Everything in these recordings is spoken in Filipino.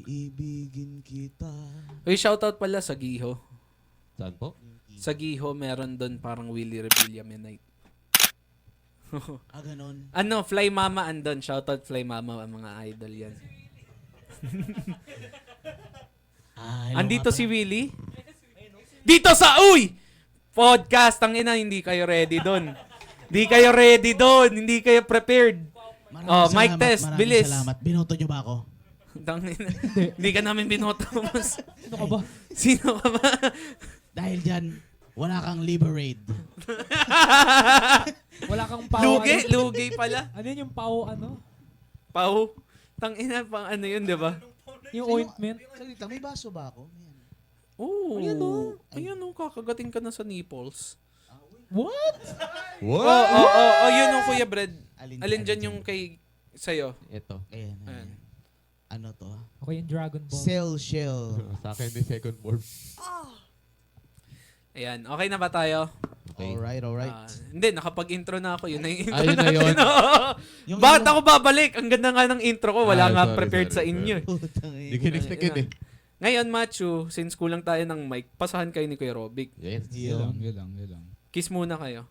Ibigin kita. Uy, shoutout pala sa Giho. Saan po? Sa Giho, meron doon parang Willie Rebelliaminite. Ganon. Ano, Fly Mama andon. Shoutout Fly Mama, ang mga idol yan. Hello Andito nga si Willie. Dito sa Uy! Podcast, ang ina, hindi kayo ready doon. Hindi kayo ready doon. Hindi kayo prepared. Maraming mic salamat, test, maraming bilis. Salamat. Binoto nyo ba ako? Tangina. Hindi ka namin binoto, mas. Sino ka ba? Sino ka ba? Dahil dyan, wala kang liberate. Wala kang pao. Lugi? Ano? Lugi pala. Ano yun yung pao ano? Pau. Tangina, pang ano yun, di ba? Yung ointment? Saglit lang, may baso ba ako? Ayan. Oo. Ayan, oh. Ayan o, kakagating ka na sa nipples. What? Oo, yun o, Kuya Brad. Alin Alin dyan? dyan yung kay sa'yo? Ito. Ayan, Ayan. ayan. Ano to? Ako yung Dragon Ball. Cell shell. Sa akin yung second form. Ayan, okay na ba tayo? Okay. Alright. Hindi, nakapag-intro na ako. Yun na yung intro Ayun na natin. yun. Yung Bakit ako babalik? Ang ganda nga ng intro ko. Wala nga Sorry, prepared sa sorry. inyo. Putang Hindi ina. kinistik yun eh. Ngayon, Machu, since kulang tayo ng mic, pasahan kayo ni Kuya Robic. Yes. Yun. Yun lang. Kiss muna kayo.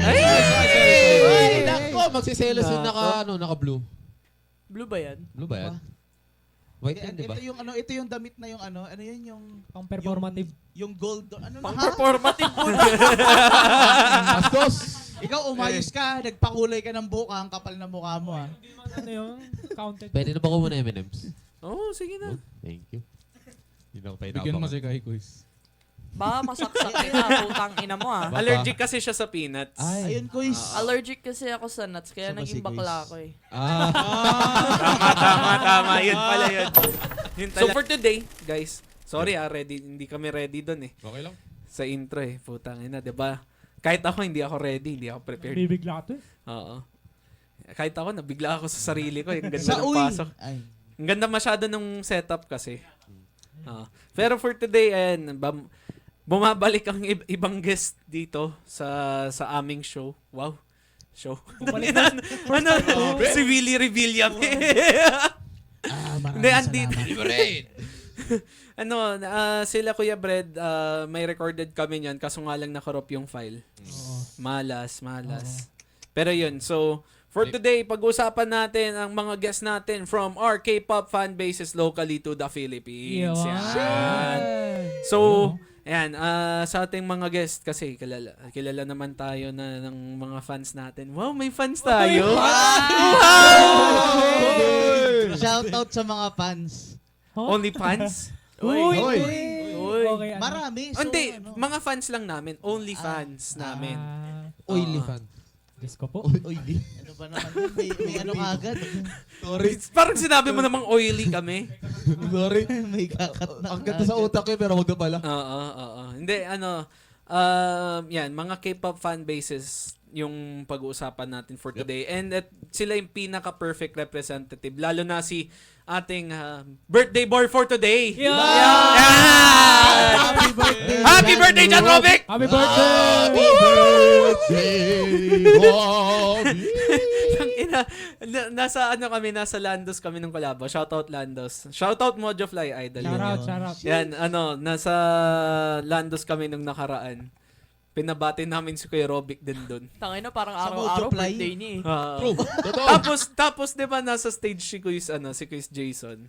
Ay, nako, magsiselos yung naka-blue. Blue ba yan? Blue ba yan? White yan, di ba? Ito yung damit na yung ano yun yung Pang performative. yung gold ano na ha? Pang-performative po na. Bastos! Ikaw umayos ka, nagpakulay ka ng buka, ang kapal na mukha mo ha. Hindi man ano yun? Counted. Pwede na ba ko muna M&M's? Oo, sige na. Thank you. Hindi na ako Bigyan mo painapakan. si Kai Quiz. Baka masaksak kita, putang ina mo ah. Baka. Allergic kasi siya sa peanuts. Ayun quiz. Allergic kasi ako sa nuts, kaya Siya ba naging si bakla Grace? ako eh. Tama. Yun pala yun. So for today, guys, sorry ready. Hindi kami ready doon eh. Okay lang. Sa intro eh. Putang ina, 'di ba? Kahit ako hindi ako ready, hindi ako prepared. Bibigla ka to eh. Oo. Kahit ako nabigla ako sa sarili ko, yung ganda Sa ng uy. pasok. Ay. Ang ganda masyado ng setup kasi. Pero for today, ayan, bumabalik ang ibang guest dito sa aming show. Wow. Show. ano? Si Willie Revilla. Hindi, Maraming salamat. Sila Kuya Brad, may recorded kami niyan kaso nga lang nakorop yung file. Oo. Malas. Pero yun, so for today, pag-usapan natin ang mga guests natin from our K-pop fan bases locally to the Philippines. Yan. So, ayan, sa ating mga guests kasi kilala naman tayo na ng mga fans natin. Wow, may fans tayo. Shoutout sa mga fans. Only fans? Uy! Uy! Okay, ano? Marami. So, Hindi, ano? mga fans lang namin. Only fans namin. Oily fan. Diyos ko po. Oily. Ano ba naman yun? May ano agad. Sorry. Parang sinabi mo namang oily kami. Sorry. May kakat na. Ang ganda sa utak ko pero wag na pala. Oo. Hindi, yan, mga K-pop fan bases yung pag-uusapan natin for today. And sila yung pinaka-perfect representative. Lalo na si ating birthday boy for today. Yeah! Happy birthday! Happy birthday, John Robic! Happy birthday! Tangina, nasa Landos kami nung kolabo. Shoutout Landos. Shoutout Mojofly Idol. Shout out. Yan, nasa Landos kami nung nakaraan. Pinabati namin si Kuya Robic din doon. Tangina, parang Sa araw-araw Mojo Fly. birthday niya eh. True. Totoo. Tapos 'di ba nasa stage si Kuya Jason.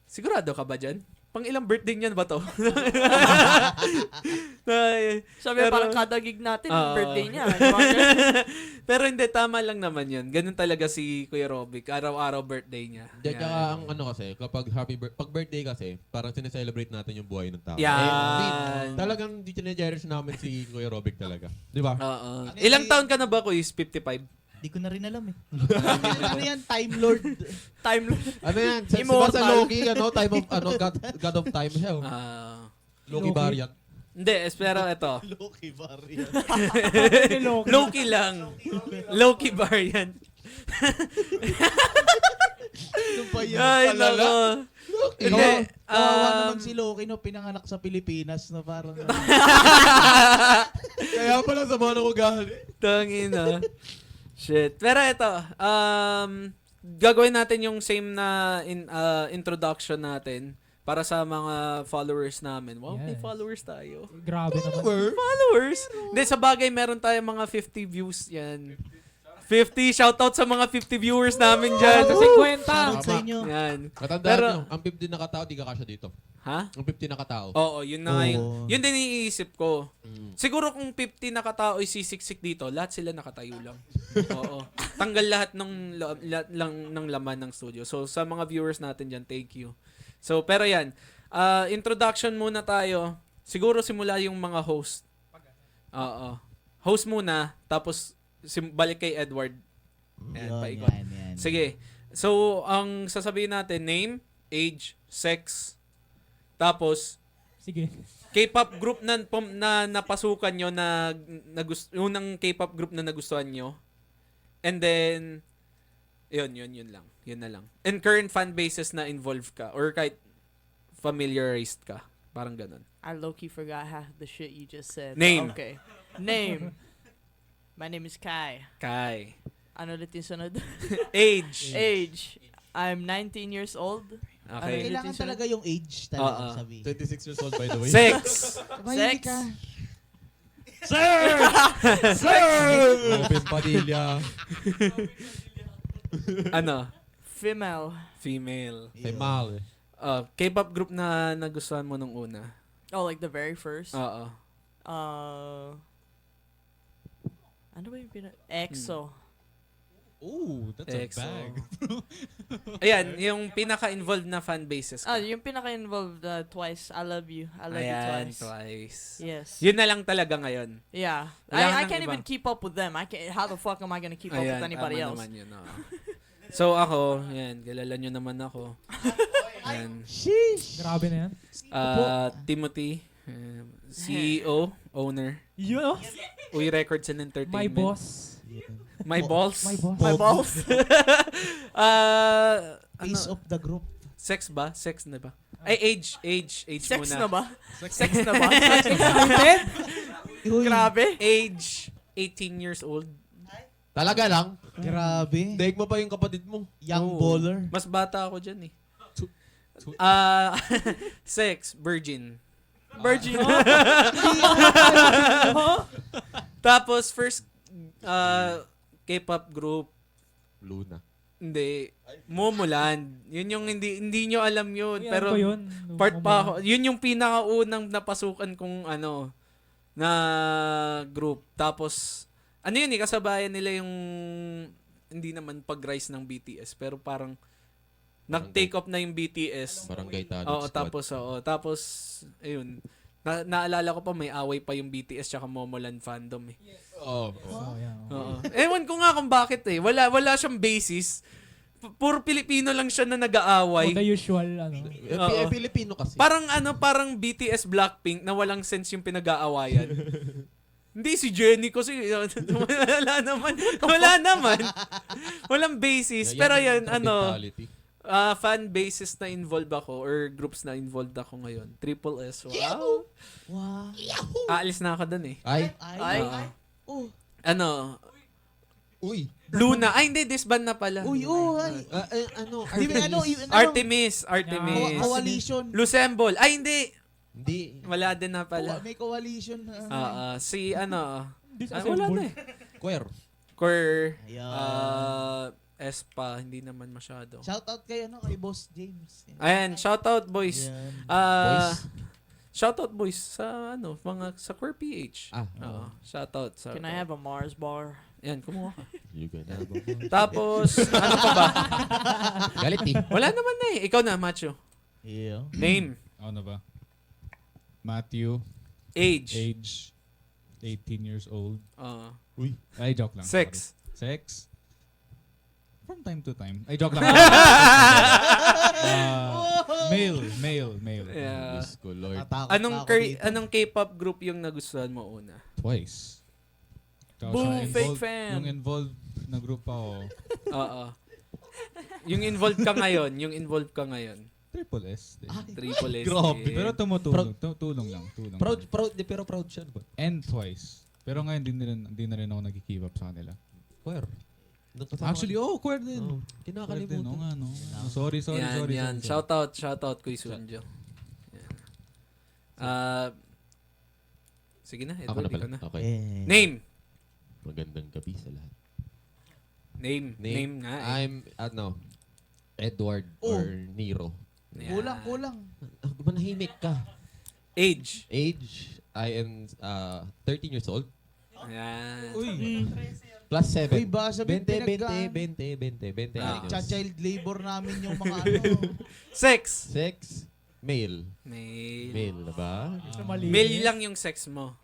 Sigurado ka ba diyan? Pang ilang birthday niyan ba to? Sabi Pero- parang kada gig natin, Oo. birthday niya. Pero hindi, tama lang naman yun. Ganun talaga si Kuya Robic. Araw-araw birthday niya. Diyan tsaka ang ano kasi, kapag pag birthday kasi, parang sineselebrate natin yung buhay ng tao. Yan. Talagang di chine-cherish namin si Kuya Robic talaga. Di ba? Oo. Ilang taon ka na ba, Kuya? 55? Di ko na rin alam eh. Ano yan? Time Lord. Time Ano yan? Sa Immortal. Loki, time of, God of time siya. Loki Loki. variant. Hindi, pero ito. Loki variant. Loki lang. Loki variant. Ano ba yan? Ay, Palala? nako. Hindi. Hindi, Kawawa naman si Loki no, pinanganak sa Pilipinas na parang... Kaya pala sa mga ko galing. Tangina. Shit. Pero ito, gagawin natin yung same na introduction natin para sa mga followers namin. Wow, may Yes. followers tayo. Grabe naman. Followers? Hindi, sa bagay, meron tayo mga 50 views yan. 50, shoutout sa mga 50 viewers namin dyan. Sa 50. Shoutout sa inyo. Yan. Matandaan Pero- nyo, ang 15 na katao, di ka kasya dito. Ha? Ang 15 na katao. Oo, yun na nga yun. Oo. Yun din iniisip ko. Mm. Siguro kung 50 na katao ay sisiksik dito, lahat sila nakatayo lang. Oo. Tanggal lahat ng laman ng studio. So, sa mga viewers natin dyan, thank you. So, pero yan. Introduction muna tayo. Siguro simula yung mga host. Oo. Host muna, tapos balik kay Edward. Ayan, Yun, paikot. yan. Sige. So, ang sasabihin natin, name, age, sex, tapos, Sige. K-pop group na napasukan nyo unang K-pop group na nagustuhan nyo. And then, yun lang. Yun na lang. And current fan bases na involved ka or kahit familiarized ka. Parang ganun. I low-key forgot half the shit you just said. Name. Okay. Name. My name is Kai. Kai. Ano ulit yung sunod? Age. Age. I'm 19 years old. Okay. Kailangan talaga yung age talaga Oo. sabihin. 26 years old, by the way. Sex. Tahimik Sex. ka. Open Padilla. Ano? Female. Female. Say Mal. K-pop group na nagustuhan mo nung una. Oh, like the very first. Oo. Ano ba yung EXO. Ooh, that's EXO. a bag. Ayan, yung pinaka-involved na fan bases ka. Yung pinaka-involved twice. I love you. I love you Ayan, twice. twice. Yes. Yun na lang talaga ngayon. Yeah. Wala I nang can't iba. even keep up with them. How the fuck am I gonna keep up with anybody tama else? naman yun, oo. So ako, yan, kilala nyo naman ako. Yan. Sheesh. Grabe na yan. Timothy, CEO, owner. Yun oh. Uy Records and Entertainment. My boss. My balls. My boss. My balls. Face Ano? of the group. Sex ba? Sex na ba? Ay, age Sex muna. na ba? Sex na ba? Uy, Grabe. Age, 18 years old. Talaga lang? Grabe. Daig mo pa yung kapatid mo. Young Oo. baller. Mas bata ako dyan eh. Tu- Sex, virgin. Virgin. Tapos, first K-pop group, Luna. hindi, Momoland. Yun yung hindi nyo alam yun. Uy, Pero, ano ko yun? part pa ako. Yun yung pinakaunang napasukan kong na group. Tapos, ano yun eh, kasabayan nila yung hindi naman pag-rise ng BTS. Pero parang, nag-take off na yung BTS. Barangay Talent Oo, Squad. tapos, ayun. Naalala ko pa, may away pa yung BTS tsaka Momoland fandom eh. Oo. Oh, yeah. Oo. Ewan ko nga kung bakit eh. Wala siyang basis. Puro Pilipino lang siya na Oh, nag-aaway. the usual, ano. Oo. Pilipino kasi. Parang BTS Blackpink na walang sense yung pinag-aawayan. Hindi si Jennie kasi wala naman. Walang basis. Pero yan, mentality. fan bases na involved ako or groups na involved ako ngayon. Triple S. Wow. Wow. Aalis na ako dun eh. Ay. Ay. Oh. Ano? Uy. Luna. Ay, hindi. Disband na pala. Uy, ay. Ano? Di ba ano? Artemis. Coalition. Lucembol. Ay, hindi. Hindi. Wala din na pala. May coalition na. Si wala Disassemble. na eh. Queer. Core, Ayan. Espa, hindi naman masyado. Shoutout kay Boss James. Ayan, shoutout boys. Yan. Boys? Shoutout boys sa sa Core PH. Ah. Oo, shoutout sa. Can I have a Mars bar? Yan, kumuha ka. You gonna have Tapos, ano pa ba? Galit eh. Wala naman na eh. Ikaw na, Macho. Yeah. Name, Ano ba? Matthew, age, age 18 years old. Uy. Ay, joke lang. sex. Sorry. Sex? From time to time. Ay, joke lang. Male. Yeah. Diyos ko, Lord. Natakot na ako dito. Anong K-pop group yung nagustuhan mo una? Twice. Tapos Boom, yung fake involved- fan. Yung involved na group ako, Oo. Yung involved ka ngayon. Triple S. din. Triple S. Grabe. Pero tumutulong. Tulong lang. Proud, pero proud siya. Ba? And twice. Pero ngayon, di na rin ako nag-keep up sa kanila. Queer. Actually, queer din. oh, Queer din, kinakalimutan. oo nga, no. Sorry. Yan. sorry. Shout out Kuy Sunjo. Yan. Sige na, Ako Edward, na pala. ikaw na. Okay. Name. Magandang gabi sa lahat. Name nga. I'm, Edward Oh. or Nero. Yan. Kulang. Manahimik ka. Age. Age, I am 13 years old. Yan. Uy. Plus 7. Uy, ba sabihin 20 Ah. años. child labor namin yung mga Sex. Sex, male. Male. Male na ba? Male lang yung sex mo.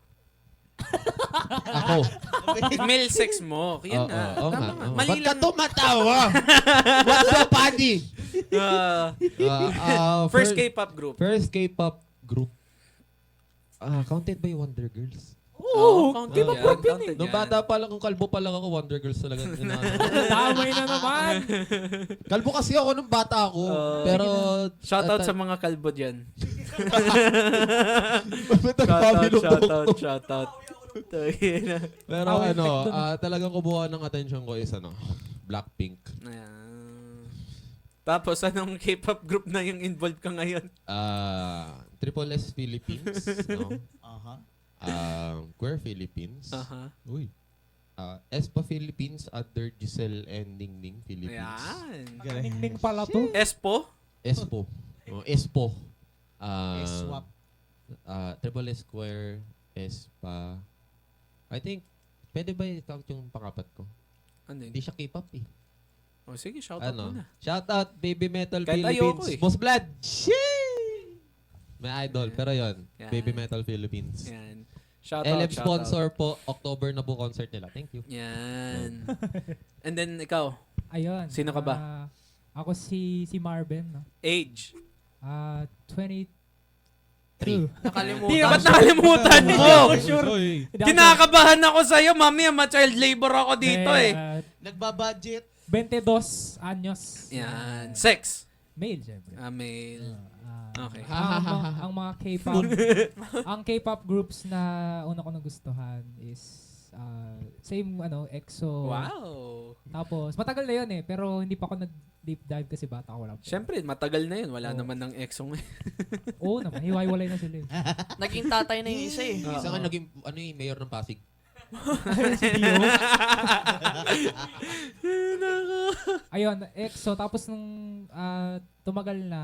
Ako. Male sex mo. Yan Oo, na. oo Tama nga, nga. oo. Mali Ba't ka lang. tumatawa? What's so funny? First K-pop group. First K-pop group. Counted by Wonder Girls. Oo, counted K-pop yan. group yun eh. Nung bata pa lang, kung kalbo pa lang ako, Wonder Girls talaga. Damay na naman. Kalbo kasi ako nung bata ako. Pero... Shoutout sa mga kalbo dyan. Shoutout. Pero Power ano, effect dun. talagang kumuha ng attention ko is Blackpink. Ayan. Tapos, anong K-pop group na yung involved ka ngayon? Triple S Philippines. No? Aha. Queer Philippines. Aha. Uy. Espa Philippines under Giselle and Ningning Philippines. Ayan. Ningning pala to. Espo? Espo. Espo. S-swap. Triple S Square, Espa. I think, pwede ba i-count yung pangapat ko? Ano yun? Hindi siya K-pop eh. Oh, sige, shoutout muna. Shoutout Baby Metal Kahit Philippines. ayoko eh. Boss Vlad. May idol. Pero yon Yan. Baby Metal Philippines. Yan. Shoutout, LF shoutout. sponsor po. October na po concert nila. Thank you. Yan. And then, ikaw, Ayun. Sino ka ba? Ako si Marvin. No? age. 23. Nakalimutan. Ba't nakalimutan mo? Uy. Kinakabahan ako sa'yo, mami. Ma-child labor ako dito eh. Nagbabudget. 22 anyos. Yan. Sex. Male, syempre. Male. Okay. Ang mga K-pop ang K-pop groups na una ko nagustuhan is same EXO. Wow. Tapos matagal na 'yon eh, pero hindi pa ako nag-deep dive kasi bata ko lang. Siyempre, matagal na yun. Wala Oo. naman ng exong eh. Oo naman, hiwa-hiwalay na sila eh. Naging tatay na yung isa eh. Isa nga naging, mayor ng Pasig. Si Dio. Ayun, EXO. Tapos nung tumagal na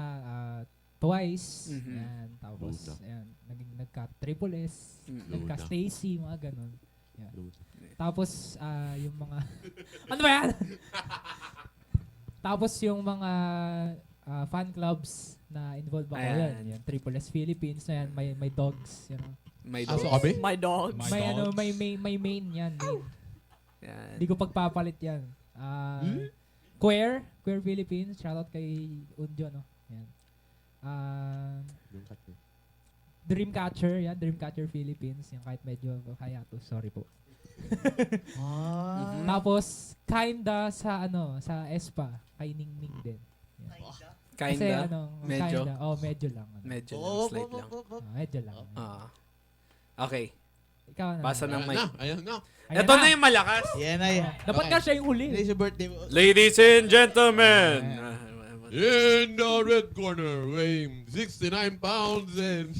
Twice. Mhm. Yan. Tapos, Luna. ayan, nagka-Triple S. Mm. Nagka-Stacy, mga ganun. Yan. Luna. Tapos, yung mga... ano ba yan? Tapos yung mga fan clubs na involved ako. Ayan. Yan. Triple S Philippines na yan. May dogs. Yan. May So dog. kami? My dog. My May dogs. may main yan. Main. Yan. Hindi ko pagpapalit yan. Queer Philippines. Shoutout kay Unjo, no? Yan. Dreamcatcher, yan. Dreamcatcher Philippines. Yan kahit medyo hayato. Sorry po. Mhm. Tapos, kinda sa Espa. Kay Ningning din. Yan. Kasi Kinda. Medyo? kinda. Oh, medyo lang. Medyo lang. Oo, Slight lang. Medyo lang. Okay. Ikaw na. Basa ng mic. Ayan na. Ayan Ito na yung malakas. Yan na yan. Dapat nga siya yung huli. Today's your birthday mo. Ladies and gentlemen. In the red corner, weighing 69 pounds and...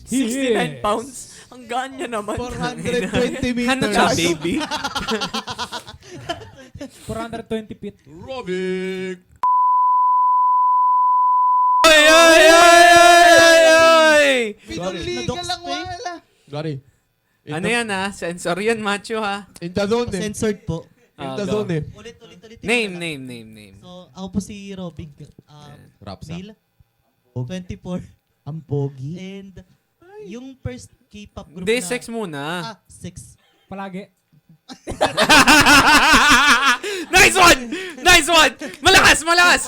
69 pounds. Ang gaan niya naman. 420 meters. Ano ka, baby? 420 feet. Robic! Ay, ay, ay, ay, ay, ay! Pinuli ka lang wala. Gary. Ano yan ha? Sensor yan, macho ha? In the zone eh. Censored po. In the zone eh. Ulit. Name. So, ako po si Robic. Rapsa. Male. 24. Ang pogi. And yung first K-pop group Hindi, na... sex muna. 6. Palagi. Nice one! Nice one! Malakas! Malakas.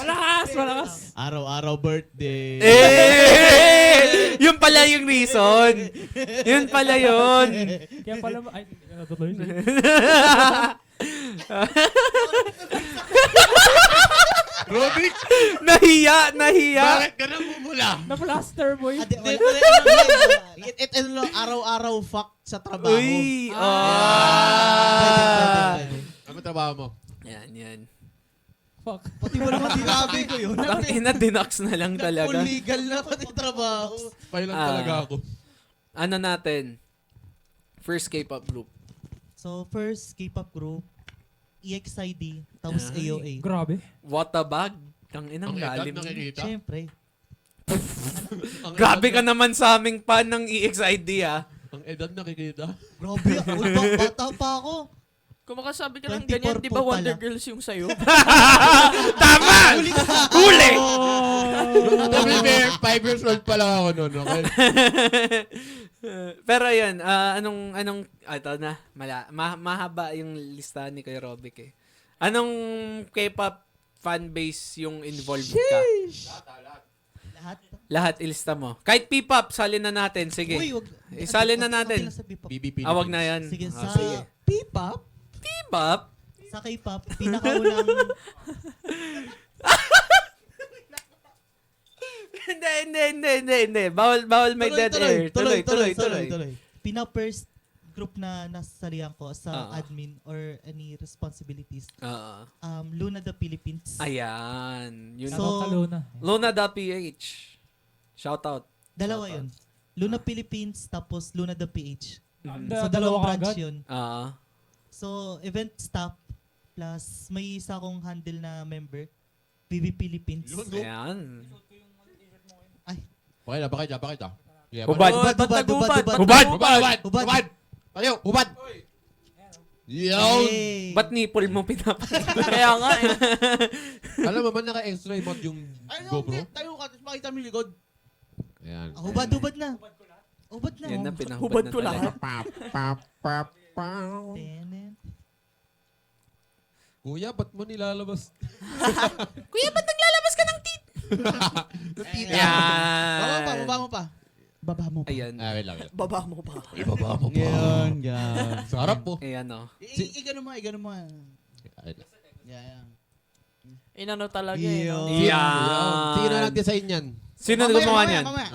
Araw-araw birthday. Eh! Yun pala yung reason. Yun pala yun. Kaya pala, ay, natuloy. Robic! Nahiya! Bakit ka nang mumula? Na-plaster, boy. Ito lang, araw-araw fuck sa trabaho. Uy! Pwede. Ano trabaho mo? Yan. Fuck. Pati mo naman sinabi ko yun. Ina, dinox na lang talaga. Full legal na pati trabaho. Kailan Ah. talaga ako? Ano natin? First K-pop group. So, first K-pop group, EXID, tapos Ay. AOA. Grabe. What a bag. Ang inang lalim. nakikita? Siyempre. Grabe ka naman sa aming fan ng EXID ah. Ang edad nakikita. Grabe, bata pa ako. Kung makasabi ka ng 24 ganyan, di ba po Wonder pala. Girls yung sayo? Tama! Huli! To be fair, 5 years old pa lang ako noon. Okay? Pero yun, ito na, mahaba yung lista ni Kuya Robic eh. Anong K-pop fanbase yung involved ka? Lahat. Lahat ilista mo. Kahit P-pop, salin na natin. Sige. Uy, wag. Isalin na natin. Okay lang sa P-pop. BBP. Awag na yan. Sige, Ah, sa sige. P-pop? P-pop? sa K-pop, pinakaunang Hindi. Bawal may dead air. Tuloy. Pina-first group na nasalihan ko sa Ah. admin or any responsibilities. Oo. Luna the Philippines. Ayan. Yun. So, Luna. Luna.ph. Shout out. Dalawa yun. Luna Philippines tapos Luna the PH. Mhm. So, dalawang Dalawa branch agad? yun. Ah. So, event staff plus may isa akong handle na member. PB Philippines. Ayan. Okay na, pakita. Yeah, Hubad. Hubad. Hubad! Tayo, hubad! Yo! Hey. Ba't nipple mo pinapalagay? Kaya nga eh. Alam mo ba naka-extra emote yung Ay, GoPro? hindi. Tayo ka, tapos makita mo yung likod. Ayan. Hubad na. Hubad na. Yan na pinahubad Hubad na ko talaga. lahat. Tenen. Kuya, ba't mo nilalabas? Kuya, ba't naglalabas ka ng tit? Yan. Baba mo pa. Ayan. Wait lang. Baba mo pa. Ibaba mo pa. Yan. Sa harap po. Ayan o. Igano mo. Yan. Inano talaga eh. No? Yan. Sino nag-design yan? Sino gumawa niyan? Mamaya.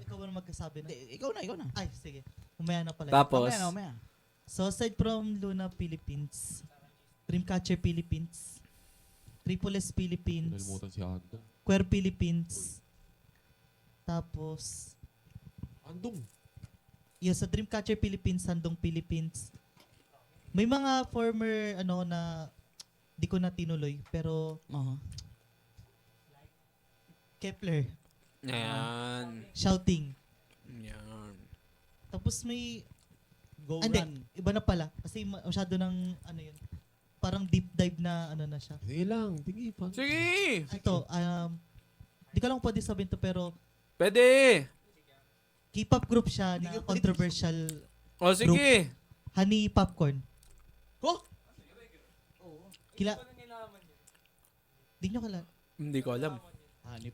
Ikaw ba na magkasabi na? Hindi, ikaw na. Ay, sige. Umaya na pala. Tapos, Mamaya. So, aside from Luna Philippines, Dreamcatcher Philippines, Triple S Philippines, Nalimutan si Andong. Queer Philippines, tapos, Andong. sa Dreamcatcher Philippines, Sandong Philippines. May mga former, na di ko na tinuloy, pero Kepler, ayan. Shouting. Ayan. Tapos may, Go hindi, run. iba na pala. Kasi masyado ng, yun, parang deep dive na, na siya. Sige lang, tingin pa. Sige. Ito, di ko lang pwede sabihin to, pero Pwede. K-pop group siya na controversial. O sige. Honey Popcorn. Ko? Di nyo kala. Hindi ko alam.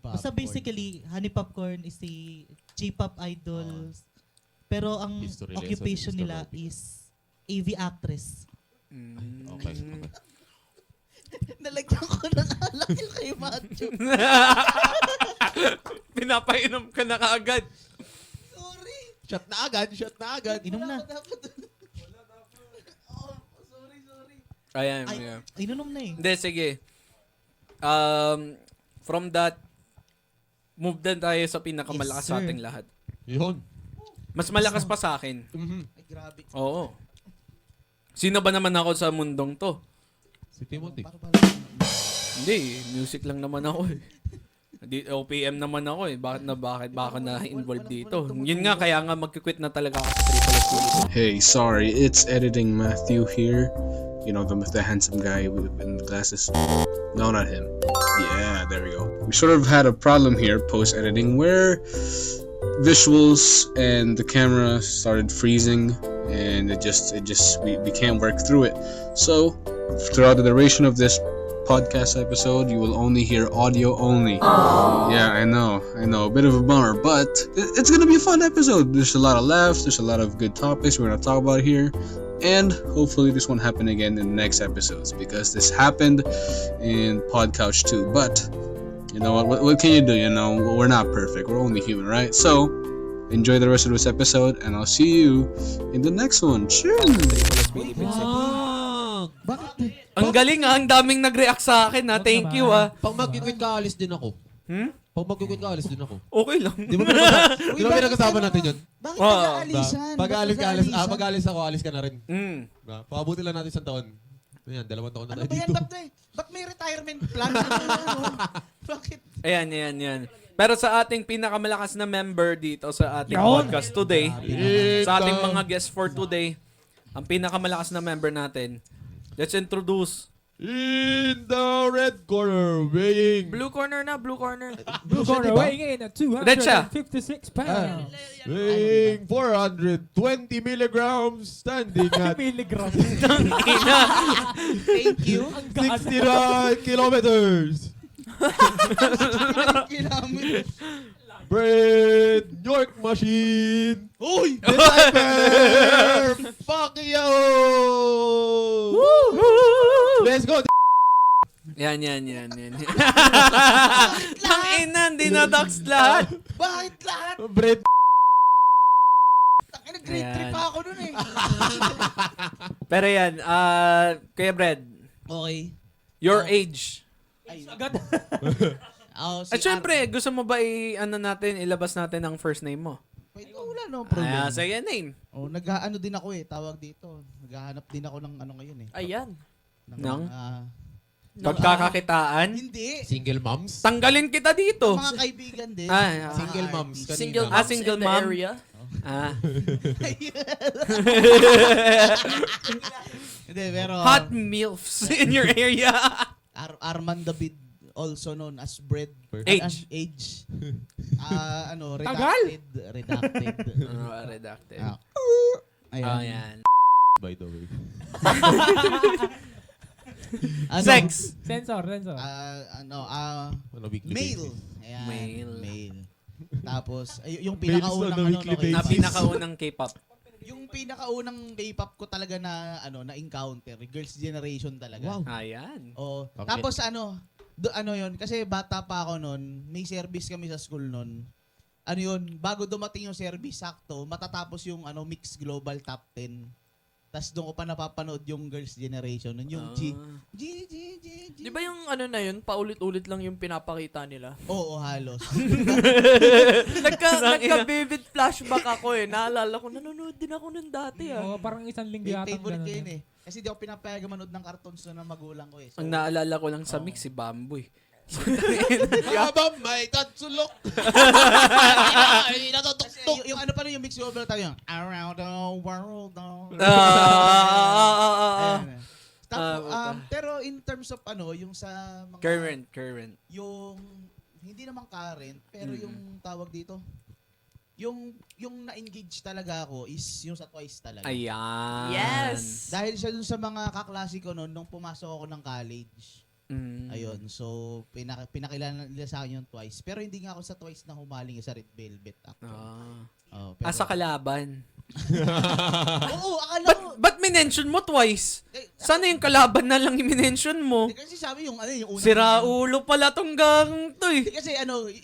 Basta basically, Honey Popcorn is a J-pop idol. Pero ang History lesson, occupation Mr. nila Robbie. is AV actress. Okay. Nalagyan ko ng alak yung kay Matthew. Pinapainom ka na kaagad. Sorry. Shot na agad. Inom na. Sorry. Ayan. Ay, yeah. inunom na eh. Hindi, sige. From that, move down tayo sa pinakamalakas Yes, sa sir. ating lahat. Yun. Mas malakas pa sa akin. Ay, grabe. Oo. Sino ba naman ako sa mundong to? Si Timothy. Hindi, music lang naman ako eh. OPM naman ako eh. Bakit baka na involved dito? Yun nga, kaya nga magkikwit na talaga ako sa Triple S Philippines. Hey, sorry, it's editing Matthew here. You know, the handsome guy with the glasses. No, not him. Yeah, there we go. We sort of had a problem here post-editing where visuals and the camera started freezing and we can't work through it. So, throughout the duration of this podcast episode, you will only hear audio only. Yeah, I know, a bit of a bummer, but it's gonna be a fun episode. There's a lot of laughs, there's a lot of good topics we're gonna talk about here, and hopefully this won't happen again in the next episodes, because this happened in Podcouch too. But you know what can you do? You know, we're not perfect, we're only human, right? So enjoy the rest of this episode, and I'll see you in the next one. Cheers. Triple S Philippines. Ang galing ang daming nag-react sa akin ha. Thank you ha. Pag mag-quit ka, alis din ako. Hmm? Pag mag-quit ka, alis din ako. Okay lang. Di ba pinag-usapan natin yun? Bakit Wow. nag-aalisan? Pag alis ka, pag alis ako, alis ka na rin. Pakabuti lang natin 1 taon. Ayan, 2 taon na Ano tayo ba yan? dito. Ba't may retirement plan? Ano? Bakit? Ayan. Pero sa ating pinakamalakas na member dito sa ating Yun. podcast today, Ito. sa ating mga guests for today, ang pinakamalakas na member natin, let's introduce In the red corner, weighing Blue corner na, blue corner. Blue corner weighing in at Derecha. 256 pounds. weighing 420 milligrams, standing at Milligram. Thank you. 69 kilometers. Kilometers. Brad York Machine. Uy! Disciple! Fuck you! Let's go! Yan. Ang ina, dinadox lahat. Bakit lahat? Brad. Ang grade Ayan. 3 pa ako nun eh. Pero yan, Kuya Brad, Okay. your age. Agad. Si At syempre, gusto mo ba ilabas natin ang first name mo? Wait, wala no problem. Say your name. Nag-ano din ako eh, tawag dito. Naghahanap din ako ng ano ngayon eh. Ayan. Ng? mga- Pagkakakitaan. Hindi. Single moms? Tanggalin kita dito. Mga kaibigan din. Single moms. Single Kanina. moms single in the mom. area. Hindi, pero Hot MILFs in your area. Arman David, also known as Bread. Age. Age. Tagal! Redacted. Redacted. Ayan. Ayan. By the way. Sex. Sensor. On a weekly male. basis. Ayan. Male. Tapos, yung Males pinakaunang on a weekly basis. Pinakaunang K-pop. yung pinakaunang K-pop ko talaga na encounter, Girls' Generation talaga. Wow. Ayan. Oh, Okay. tapos yun, kasi bata pa ako noon, may service kami sa school noon. Bago dumating yung service, sakto, matatapos yung Mix Global Top 10. Tapos doon ko pa napapanood yung Girls' Generation, yung G. Di ba yung na yun, paulit-ulit lang yung pinapakita nila? Oo, halos. Nagka-vivid flashback ako eh. Naalala ko, nanonood din ako nun dati ah. Parang isang linggo May yata. favorite ko yun eh. Kasi di ako pinapayagan manood ng cartoons na ng magulang ko eh. So, Ang naalala ko lang sa mix, si Bamboy. Habang may tatsulok. Ay, natutuktok. yung pa rin yung Mix Global tayo yung Around the World. Ayan. Pero in terms of yung sa mga Current. yung hindi naman current pero yung tawag dito yung na-engage talaga ako is yung sa Twice talaga. Ayan. Yes! Dahil siya dun sa mga kaklase ko noon nung pumasok ako ng college. Mm. Ayun. So pinakilala nila sa akin yung Twice. Pero hindi nga ako sa Twice na humaling sa Red Velvet actually. Asa kalaban. Oo, akala ko. Ba't minention mo twice? Sana yung kalaban na lang i-mention mo. Kasi sabi yung yung unang Sira ulo pala tong gang to eh. Kasi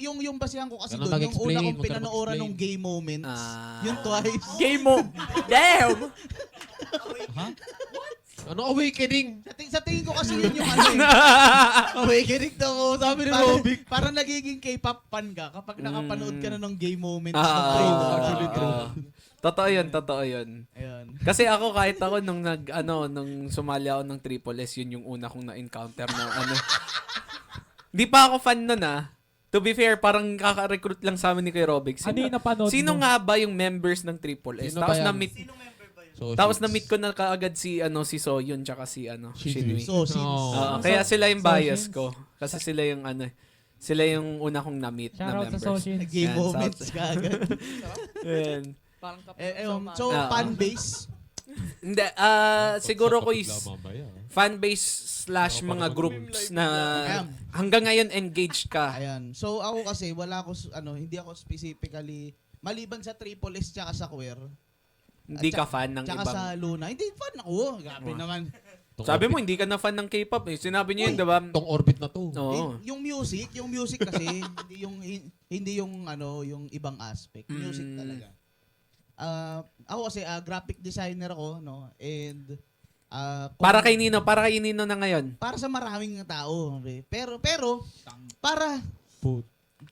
yung basihan ko kasi Ganun doon, yung mag-explain, una kong huwag ka na pinanooran mag-explain. ng gay moments, Ah. yung Twice. Game mo. Damn! Ano awakening? Sa tingin ko kasi yun yung Awakening to. Sabi ni Robic. Parang nagiging K-pop fan ka kapag nakapanood ka na ng gay moments. ng trailer. Actually true. Totoo yun. Ayun. Kasi ako kahit ako nung nung sumali ako ng Triple S, yun yung una kong na-encounter na Di pa ako fan nun ah. To be fair, parang kaka-recruit lang sa amin ni Kuya Robic. Ano yung napanood Sino mo? nga ba yung members ng Triple S? Sino Tapos ba yan? na-meet So, Tapos na-meet ko na kaagad si Soyun tsaka si Shinui. So, Kaya sila yung bias ko. Kasi sila yung sila yung una kong na-meet na Shoutout sa members. Soshin. gay Yan, moments ka agad. Ayan. Parang So, fan base. Hindi, siguro ko is fanbase / mga groups na hanggang ngayon engaged ka. Ayan. So, ako kasi, wala ako, hindi ako specifically, maliban sa Triple S tsaka sa Queer, Hindi ka fan ng tsaka ibang... sa Luna. Hindi, fan ako. Grabe naman. Sabi mo, hindi ka na fan ng K-pop eh. Sinabi niyo yun, diba? Tong orbit na to. Oo. Yung music kasi, hindi yung ibang aspect. Music talaga. Ako kasi, graphic designer ako, no? And Para kay Nino na ngayon. Para sa maraming tao. Pero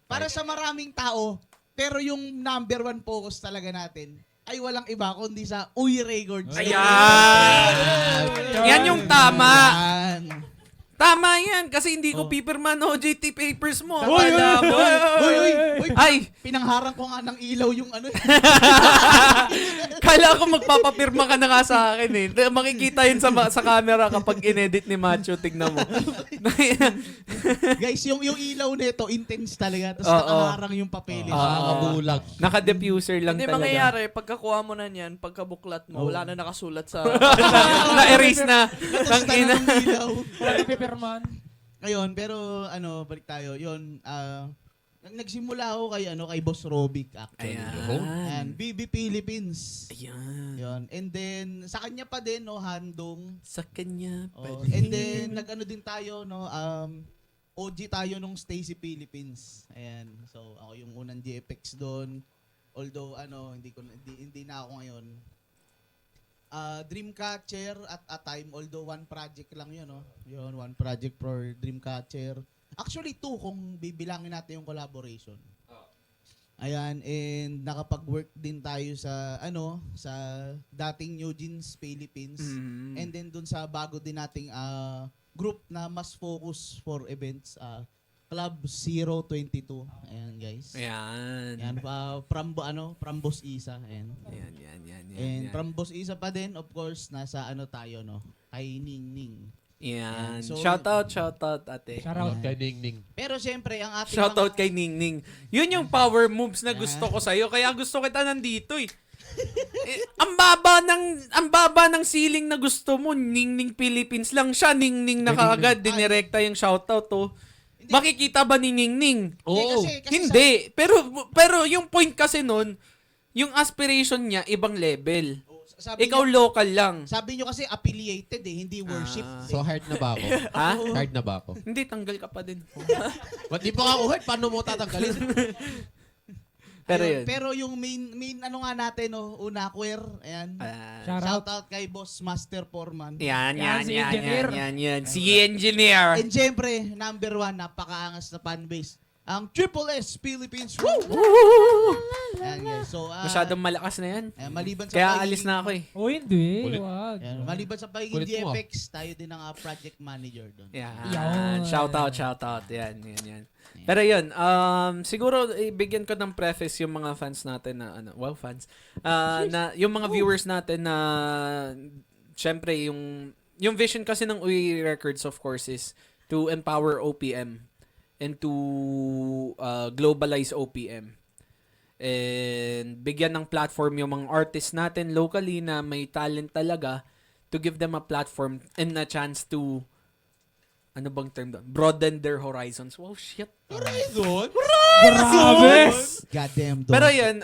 para sa maraming tao, pero yung number one focus talaga natin ay walang iba kundi sa Uy Records. Ayan! Yan yung tama. Yan. Tama yan kasi hindi ko pipirman OJT papers mo. Uy, Akala mo. Uy, Ay, pinangharang ko nga ng ilaw yung ano. kala ko magpapapirma ka na nga sa akin eh. Makikita yun sa camera kapag inedit ni Macho. Tignan mo. Guys, yung ilaw nito intense talaga. Tapos Oo. nakaharang yung papeles. Nakabulag. Naka-diffuser lang Hindi talaga. mangyayari, pagkakuha mo na niyan, pagkabuklat mo, wala na nakasulat sa... Na-erase na. Tapos Tangina. ng ilaw. Wala na pipirman. Ayun, pero balik tayo. Yun, nagsimula ako kay Boss Robic actually. Ayan. And BB Philippines. Ayan. Yun. And then sa kanya pa din Handong. Sa kanya. Oh, and then din tayo OG tayo nung Stacy Philippines. Ayan. So ako yung unang GFX doon. Although hindi na ako ngayon. Dreamcatcher at a time, although one project lang yun, no? Yun, one project for Dreamcatcher. Actually, 2 kung bibilangin natin yung collaboration. Ayan, and nakapag-work din tayo sa sa dating New Jeans Philippines. And then dun sa bago din nating group na mas focus for events, Club 022. Ayan, guys. Ayan. Ayan, from Boss Isa. Ayan. Yan. And from Boss Isa pa din, of course, nasa tayo, no? Kay Ning Ning. Yan. So, Shout out ate. Shoutout. Kay Ning Ning. Pero siyempre, ang ating Shout out kay Ningning. Yun yung power moves na gusto ko sa'yo. Kaya gusto kita nandito eh. Ang baba ng ceiling na gusto mo. Ningning Philippines lang siya. Ningning na kaagad. Dinirekta yung shoutout to. Makikita ba ni Ningning? Oo. Hindi. Pero yung point kasi nun, yung aspiration niya, ibang level. Ikaw local lang. Sabi nyo kasi affiliated hindi worship. So hard na ba ako? Ha? Hard na ba ako? Hindi, tanggal ka pa din. Ba't di pa ako hard? Paano mo tatanggalin? Pero Ayun, yun. Pero yung main nga natin, una, queer. Ayan. Shoutout. Shout out kay Boss Master Foreman. Yan. Si engineer. Si engineer. And syempre, number 1, napakaangas na fanbase. Ang Triple S Philippines. Woo! Ayan, guys. So, Masyadong malakas na yan. maliban sa Kaya pagiging- alis na ako eh. O hindi, Ulit. wag. Ayan, maliban sa pagiging Kulit mo, GFX, tayo din ang project manager doon. Yan. Yan. Shout out. Yan. Pero yun, siguro ibigyan ko ng preface yung mga fans natin na fans. Na yung mga viewers natin na syempre yung vision kasi ng Uy Records of course is to empower OPM and to globalize OPM. And bigyan ng platform yung mga artists natin locally na may talent talaga to give them a platform and a chance to ano bang term doon? Broaden their horizons. Wow, shit. Horizon? Grabe! Goddamn, Pero yun,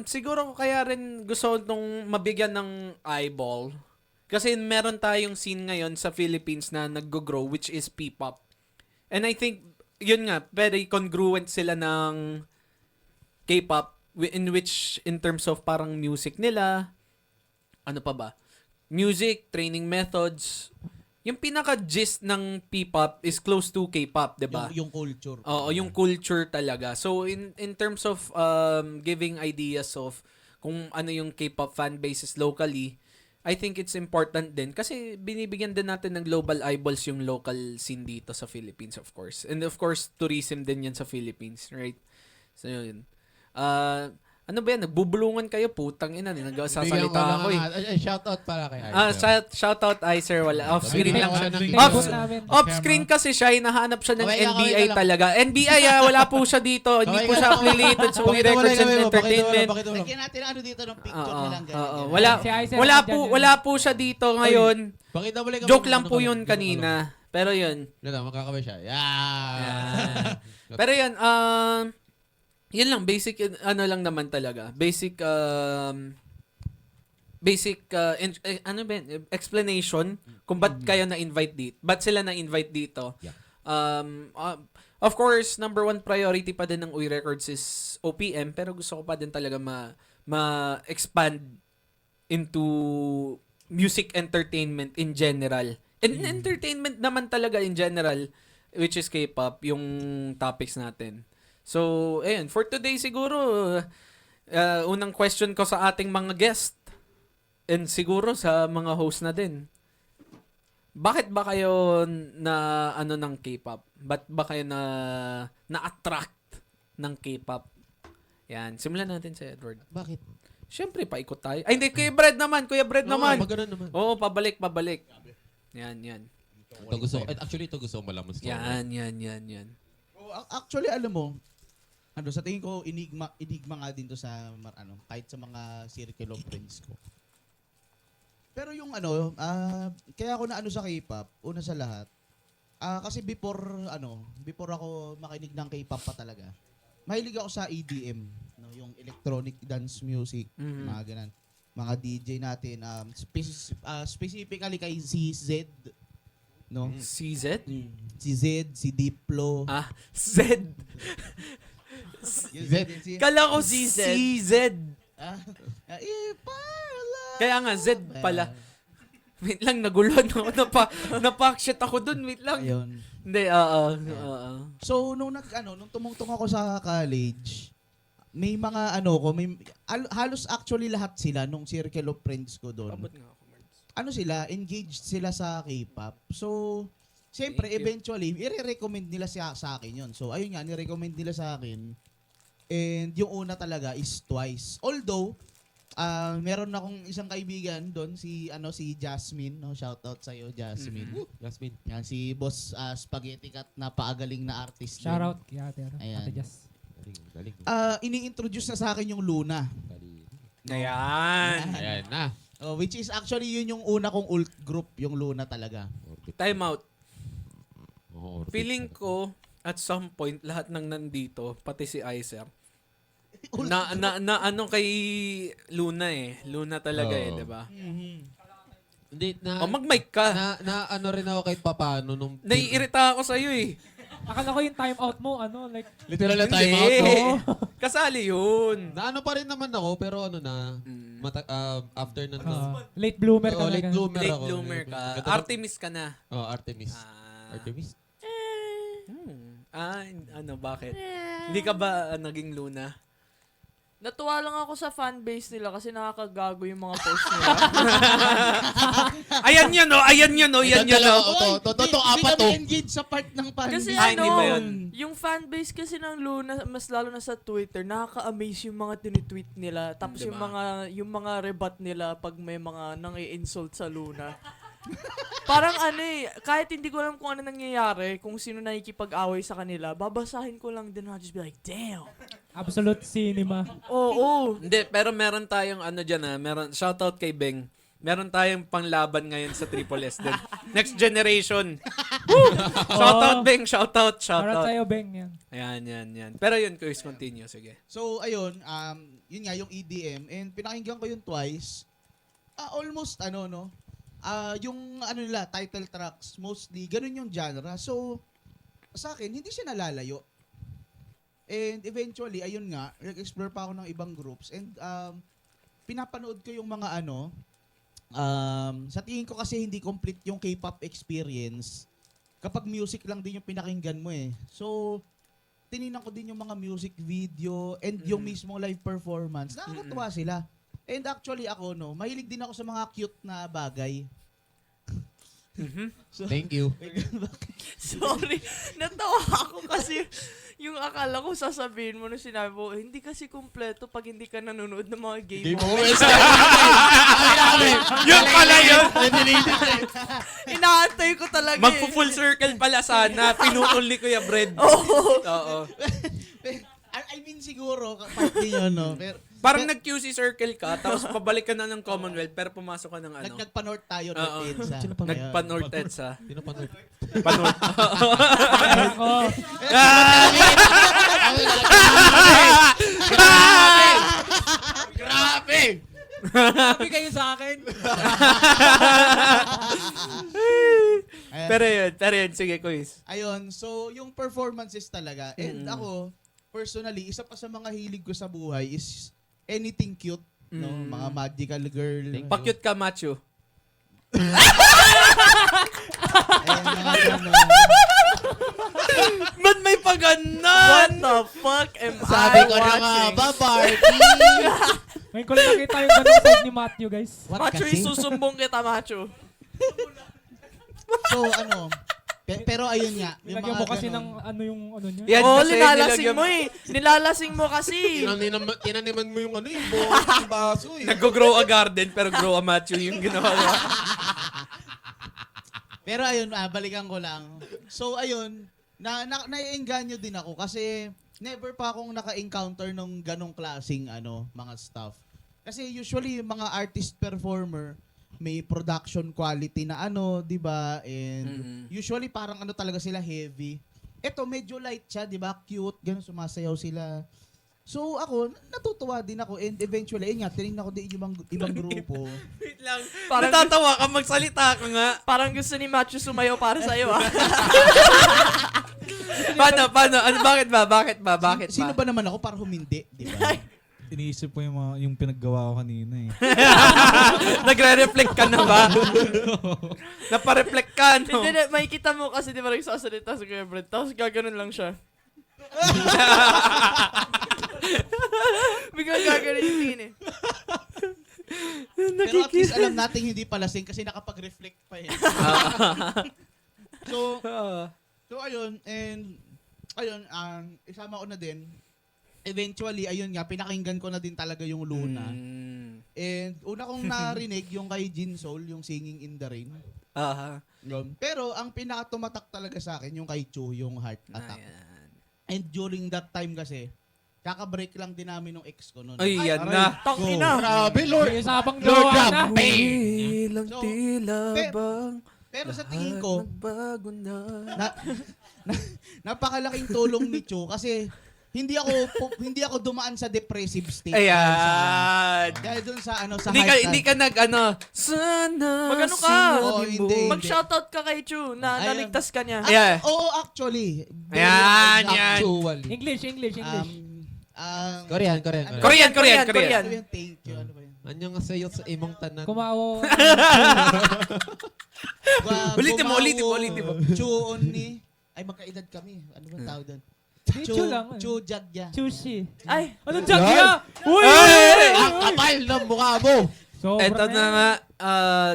siguro kaya rin gusto nung mabigyan ng eyeball. Kasi meron tayong scene ngayon sa Philippines na nag-grow which is P-pop. And I think, yun nga, very congruent sila ng K-pop in terms of parang music nila. Ano pa ba? Music, training methods. Yung pinaka-gist ng P-pop is close to K-pop, 'di ba? Yung culture. Oo, yung culture talaga. So in terms of giving ideas of kung ano yung K-pop fan bases locally, I think it's important din kasi binibigyan din natin ng global eyeballs yung local scene dito sa Philippines, of course. And of course, tourism din yan sa Philippines, right? So yun. Ano ba yan? Nagbubulungan kayo, putang ina. Nagsasalita ako eh. Shoutout para kay Arthur. Shoutout Icer. Wala. Off-screen lang. Bigyan Off- ko siya ng- Off-screen kasi siya, hinahanap siya ng Okay, NBI okay lang. talaga. NBI, wala po siya dito. Hindi po siya affiliated sa Uy Records and Entertainment. Lagyan natin dito ng picture nilang ganyan. Wala, Si Icer, wala po siya dito ngayon. Pakita mo lang. Joke lang po yun kanina. Pero yun. Ano, makakabay siya. Yeah. Pero yun, yun lang, basic, ano lang naman talaga. Basic, explanation kung ba't kayo na-invite dito. Ba't sila na-invite dito. Yeah. Of course, number 1 priority pa din ng Uy Records is OPM, pero gusto ko pa din talaga ma-expand into music entertainment in general. And entertainment naman talaga in general, which is K-pop, yung topics natin. So, ayun, for today siguro, unang question ko sa ating mga guest, and siguro sa mga host na din. Bakit ba kayo na ano ng K-pop? Ba't ba kayo na-attract ng K-pop? Yan, simulan natin sa Edward. Bakit? Siyempre, paikot tayo. Ay, hindi, Kuya Brad naman. Maganda naman. Oo, pabalik. Yan. Ito gusto ko. Actually, ito gusto ko malaman story. Yan. Oh, actually, alam mo, sa tingin ko, enigma nga din to sa, kahit sa mga circle of friends ko. Pero yung kaya ako na sa K-pop, una sa lahat, kasi before ako makinig ng K-pop pa talaga, mahilig ako sa EDM, no, yung electronic dance music, mga ganun. Mga DJ natin, specifically kay CZ, no? CZ? Si Z, si Diplo. Z. Kala ko CZ. Kaya nga, Z pala. Wait lang, naguluhan ako. Napakshit ako dun. Wait lang. Ayun. Hindi, So, nung tumungtong ako sa college, may mga halos actually lahat sila nung circle of friends ko doon. Abot nga ako, Mards. Engaged sila sa K-pop. So, siyempre, Thank you. eventually, i-recommend nila sa akin yun. So, ayun nga, ni-recommend nila sa akin. And yung una talaga is Twice. Although, meron akong isang kaibigan doon, si Jasmine. No? Shoutout sa'yo, Jasmine. Jasmine. Yan, si Boss Spaghetti Cat, napakagaling na artist. din. Shoutout kay Ate Ayan. Jess. Galing. Ini-introduce na sa akin yung Luna. Ayan. Na. Which is actually yun yung una kong ult group, yung Luna talaga. Time out. Feeling ko, at some point, lahat ng nandito, pati si Iser, na kay Luna eh. Luna talaga di ba? Hindi, Mag-mic ka. na ano rin ako kahit papano nung... Naiirita ako sa'yo eh. Akala ko yung time out mo, Literal na Hindi. time out. No? Kasali yun. Na ano pa rin naman ako, pero after nun. late bloomer ka late na. bloomer Late ako. bloomer ka. Ganda- Artemis ka na. Artemis. Artemis? Bakit? Hindi ka ba naging Luna? Natuwa lang ako sa fanbase nila kasi nakakagago yung mga post nila. Ayan yun, Yan yun, Totoo, apat to. engaged sa part ng Kasi hindi ba yun? yung fanbase kasi ng Luna, mas lalo na sa Twitter, nakaka-amaze yung mga tinitweet nila. Tapos Diba? yung mga rebut nila pag may mga nang-i-insult sa Luna. Parang kahit hindi ko alam kung ano nangyayari, kung sino nakikipag-away sa kanila, babasahin ko lang din, I'll just be like, damn. Absolute cinema. Oo. Hindi, pero meron tayong shoutout kay Beng. Meron tayong panglaban ngayon sa Triple S din. Next generation. Shoutout, Beng. Shoutout. Para sa'yo, Beng. Yan. Yan. Pero yun, Chris, continue. Sige. So, ayun, yun nga, yung EDM. And pinakinggan ko yung Twice. Almost, yung nila, title tracks, mostly, ganun yung genre. So, sa akin, hindi siya nalalayo. And eventually, ayun nga, nag-explore pa ako ng ibang groups. And pinapanood ko yung mga sa tingin ko kasi hindi complete yung K-pop experience kapag music lang din yung pinakinggan mo eh. So, tinignan ko din yung mga music video and yung mismo live performance. Nakakatuwa sila. And actually ako, mahilig din ako sa mga cute na bagay. So, Thank you. Sorry. Natawa ako kasi yung akala ko sasabihin mo nung sinabi mo, hindi kasi kumpleto pag hindi ka nanonood ng mga game moments. Yun pala yun! Inaantay ko talaga Magpo-full circle pala sana. Pinutol ni Kuya Brad. Oo. I mean siguro, part din yun, Pero, Parang nag-QC circle ka, tapos pabalik ka na ng Commonwealth, pero pumasok ka ng nagpa-north tayo, Oo. North EDSA. Nagpa-North EDSA. Sino pa nun? Pa-North. Ako. Grabe! Sabi kayo sa akin. Pero yun, sige, quiz. Ayun, so yung performances talaga. And ako, personally, isa pa sa mga hilig ko sa buhay is anything cute. No? Mga magical girl. Pa-cute ka, macho. Ayan, mga ganun. Ba't may What paganan? the fuck am Sabi I ko na nga watching? ba, Barbie? Ngayon ko lang nakita yung ganung side ni Matthew, guys. What Macho, kasi? isusumbong kita, Macho. So, ano, pero ayun nga. Yung Nilagyan mga mo kasi ganun. ng ano yung ano niya. Yan Oo, kasi nilalasing nilagyan- mo eh. Nilalasing mo kasi. Tinaniman mo yung ano, yung buong baso eh. Nag-grow a garden pero grow a macho yung ginawa ko. Pero ayun, balikan ko lang. So ayun, naiengganyo din ako kasi never pa akong naka-encounter nung ganong klaseng mga stuff. Kasi usually yung mga artist performer may production quality na 'di ba? And usually parang talaga sila heavy. Ito medyo light siya, 'di ba? Cute, ganun sumasayaw sila. So ako, natutuwa din ako and eventually, nga, tinignan ko din yung ibang grupo. Wait lang. Parang- Natatawa ka, magsalita ka nga. Parang gusto ni Macho sumayaw para sa'yo, ah. Paano? Ano, bakit ba? Sino ba naman ako para humindi, 'di ba? Iniisip ko yung pinaggawa ko kanina eh. Nagre-reflect ka na ba? Napareflect ka, no? Hindi, makikita mo kasi di ba nagsasalita sa Kuya Brent, tapos gaganon lang siya. Biglang gaganon yung tingin eh. Pero at least alam natin hindi pa lasing kasi nakapag-reflect pa eh. So ayun, and ayun, isama ko na din. Eventually, ayun nga, pinakinggan ko na din talaga yung Luna. And una kong narinig yung kay Jin Soul, yung Singing in the Rain. Aha. Yun. Pero ang pinaka-tumatak talaga sa akin, yung kay Chu, yung Heart Attack. And during that time kasi, kaka-break lang din namin ng ex ko noon. Ay, yan na. Tangina. Grabe, Lord. May usapang Lord jowa na. Ilang So, tila pe- bang Pero sa tingin ko, nagbago na. napakalaking tulong ni Chu kasi hindi ako dumaan sa depressive state. Ayan. Dahil dun sa sa Hindi Heart ka nag Mag-ano sana ka? sinabi Oo, mo. hindi. Mag-shoutout ka kay Chu na Ayan. naligtas ka niya. Yeah. Oo, actually. Ayan, yan. Actually. English. Korean. Korean. Ano yung thank you? Ano ba yun? Anyo nga sa'yo sa imong tanan. Kumawo. Ulitin mo. Chuon ni. Ay, magkaedad kami. Ano ba tawag doon? Chu lang. Chu Jagya. Chushi. Ay, Anong jagya? Uy! Ang kapal ng mukha mo! Sobra Eto na na yan. nga,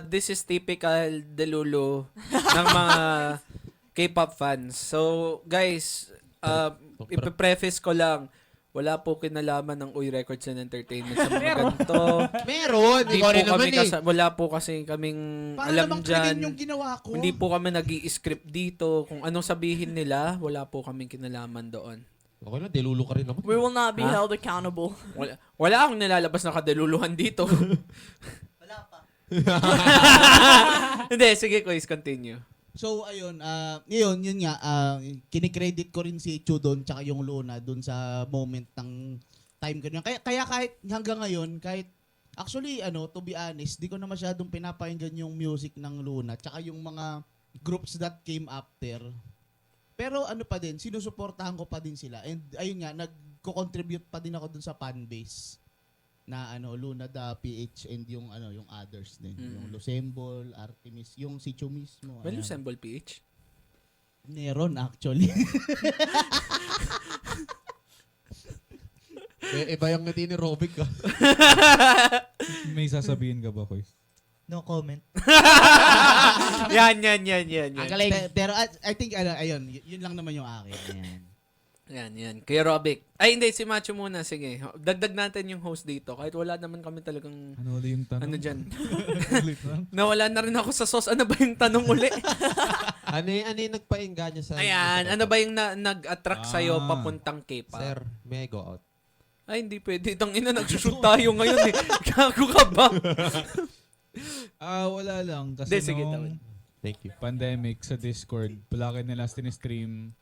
this is typical delulu ng mga K-pop fans. So, guys, ipipreface ko lang, wala po kinalaman ng Uy Records and Entertainment sa mga ganito. Meron! Hindi Ikaw po rin naman kami eh. wala po kasi kaming Para alam namang dyan. krimen yung ginawa ko. Hindi po kami nag-i-script dito. Kung anong sabihin nila, wala po kaming kinalaman doon. Okay lang, delulo ka rin naman. we will not be Ha? held accountable. Wala akong nilalabas na kadeluluhan dito. Wala pa. Hindi, sige, Kuis, continue. So, ayun. Yun nga. Kinikredit ko rin si Chu doon tsaka yung Luna doon sa moment ng time ko. Kaya kahit hanggang ngayon, actually, to be honest, di ko na masyadong pinapakinggan yung music ng Luna tsaka yung mga groups that came after. Pero ano pa din, sinusuportahan ko pa din sila. And ayun nga, nagko-contribute pa din ako dun sa fan base na Luna da PH and yung yung others din. Yung Lucembol, Artemis, yung si Chu mismo. Well, ayan. Lucembol PH. Meron actually. Iba yung ngiti ni Robic ka. May sasabihin ka ba, Koy? No comment. Yan. Ang galing. Pero I think ayun, yun lang naman yung akin. Ayan. Yan. Kuya Robic. Ay, hindi. Si Macho muna. Sige. Dagdag natin yung host dito. Kahit wala naman kami talagang Ano ulit yung tanong? ano dyan. Ulit lang. Nawala na rin ako sa sauce. Ano ba yung tanong uli? Ano yung nagpainga niya sa... Ayan. Ano ba yung nag-attract sa'yo Ah. papuntang K-pop? Sir, may I go out? Ay, hindi pwede. Itang ina, nagsushoot tayo ngayon eh. Gago ka ba? Wala lang. Kasi Hindi, sige, nung tawad. Thank you. pandemic sa Discord, palagi nila stream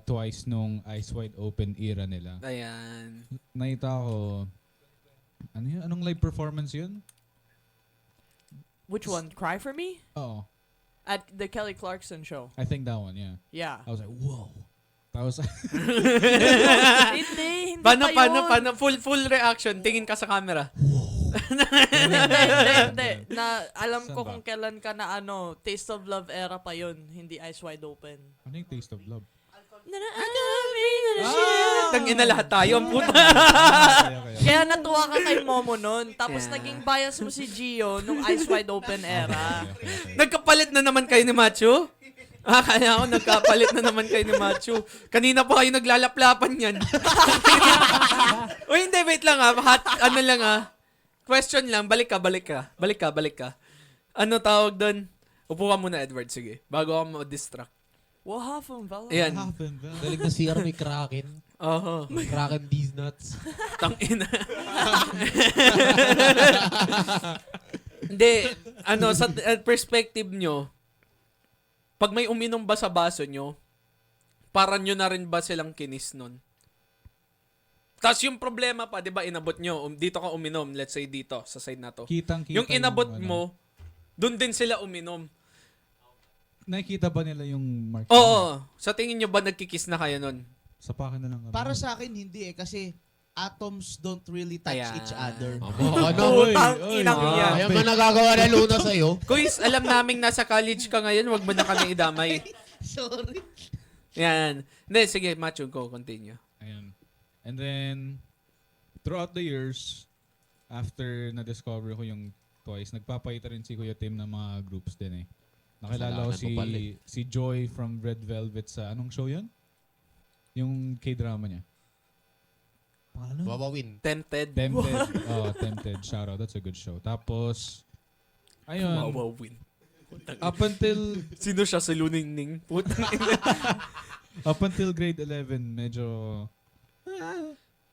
twice nung Eyes Wide Open era nila. Ayan. Nakita ko, ano yun? Anong live performance yun? Which one? Cry for Me? Oo. At the Kelly Clarkson show. I think that one, yeah. Yeah. I was like, whoa. Tapos, Hindi Paano? pa yun. Full reaction. Tingin ka sa camera. Hindi. Alam ko Saan ba? kung kailan ka na Taste of Love era pa yun. Hindi Eyes Wide Open. Ano yung Taste of Love? Tangina lahat tayo. Ang puta. Okay. Kaya natuwa ka kay Momo nun. Tapos naging bias mo si Gio nung Eyes Wide Open era. Nagkapalit na naman kayo ni Macho? Kaya ako nagkapalit na naman kayo ni Macho. Kanina pa kayo naglalaplapan yan. Uy, hindi, wait lang ano lang Question lang, balik ka. Ano tawag doon? Upo ka muna, Edward, sige. Bago ako ma-distract. What happened, Val? Ayan. Galing na CR may Kraken. Oho. Kraken these nuts. Tangina. Hindi, sa perspective nyo, pag may uminom ba sa baso nyo, para nyo na rin ba silang kinis nun? Tapos yung problema pa, di ba, inabot nyo, dito ka uminom, let's say dito, sa side na to. Kitang-kita Yung inabot ano. mo, dun din sila uminom. Nakikita ba nila yung mark? Oo. Sa tingin nyo ba nagkikiss na kayo nun? Sa pakin na lang. Para sa akin, hindi kasi atoms don't really touch Ayan. each other. Putang inang yan. Ayaw ba nagagawa na Luna sa'yo? Kuys, alam naming nasa college ka ngayon, wag mo na kami idamay. Sorry. Yan. Hindi, sige, Macho, go, continue. Ayun. And then, throughout the years, after na-discover ko yung Twice, nagpapakita rin si Kuya Tim ng mga groups din eh. Nakilala ko Kasalanan mo pala eh. si Joy from Red Velvet sa, anong show yun? Yung K-drama niya. Paano? Wawawin. Tempted. Tempted. Tempted. Shout out. That's a good show. Tapos, ayun. Wawawin. Up until Sino siya sa Luningning? Putang ina. up until grade 11, medyo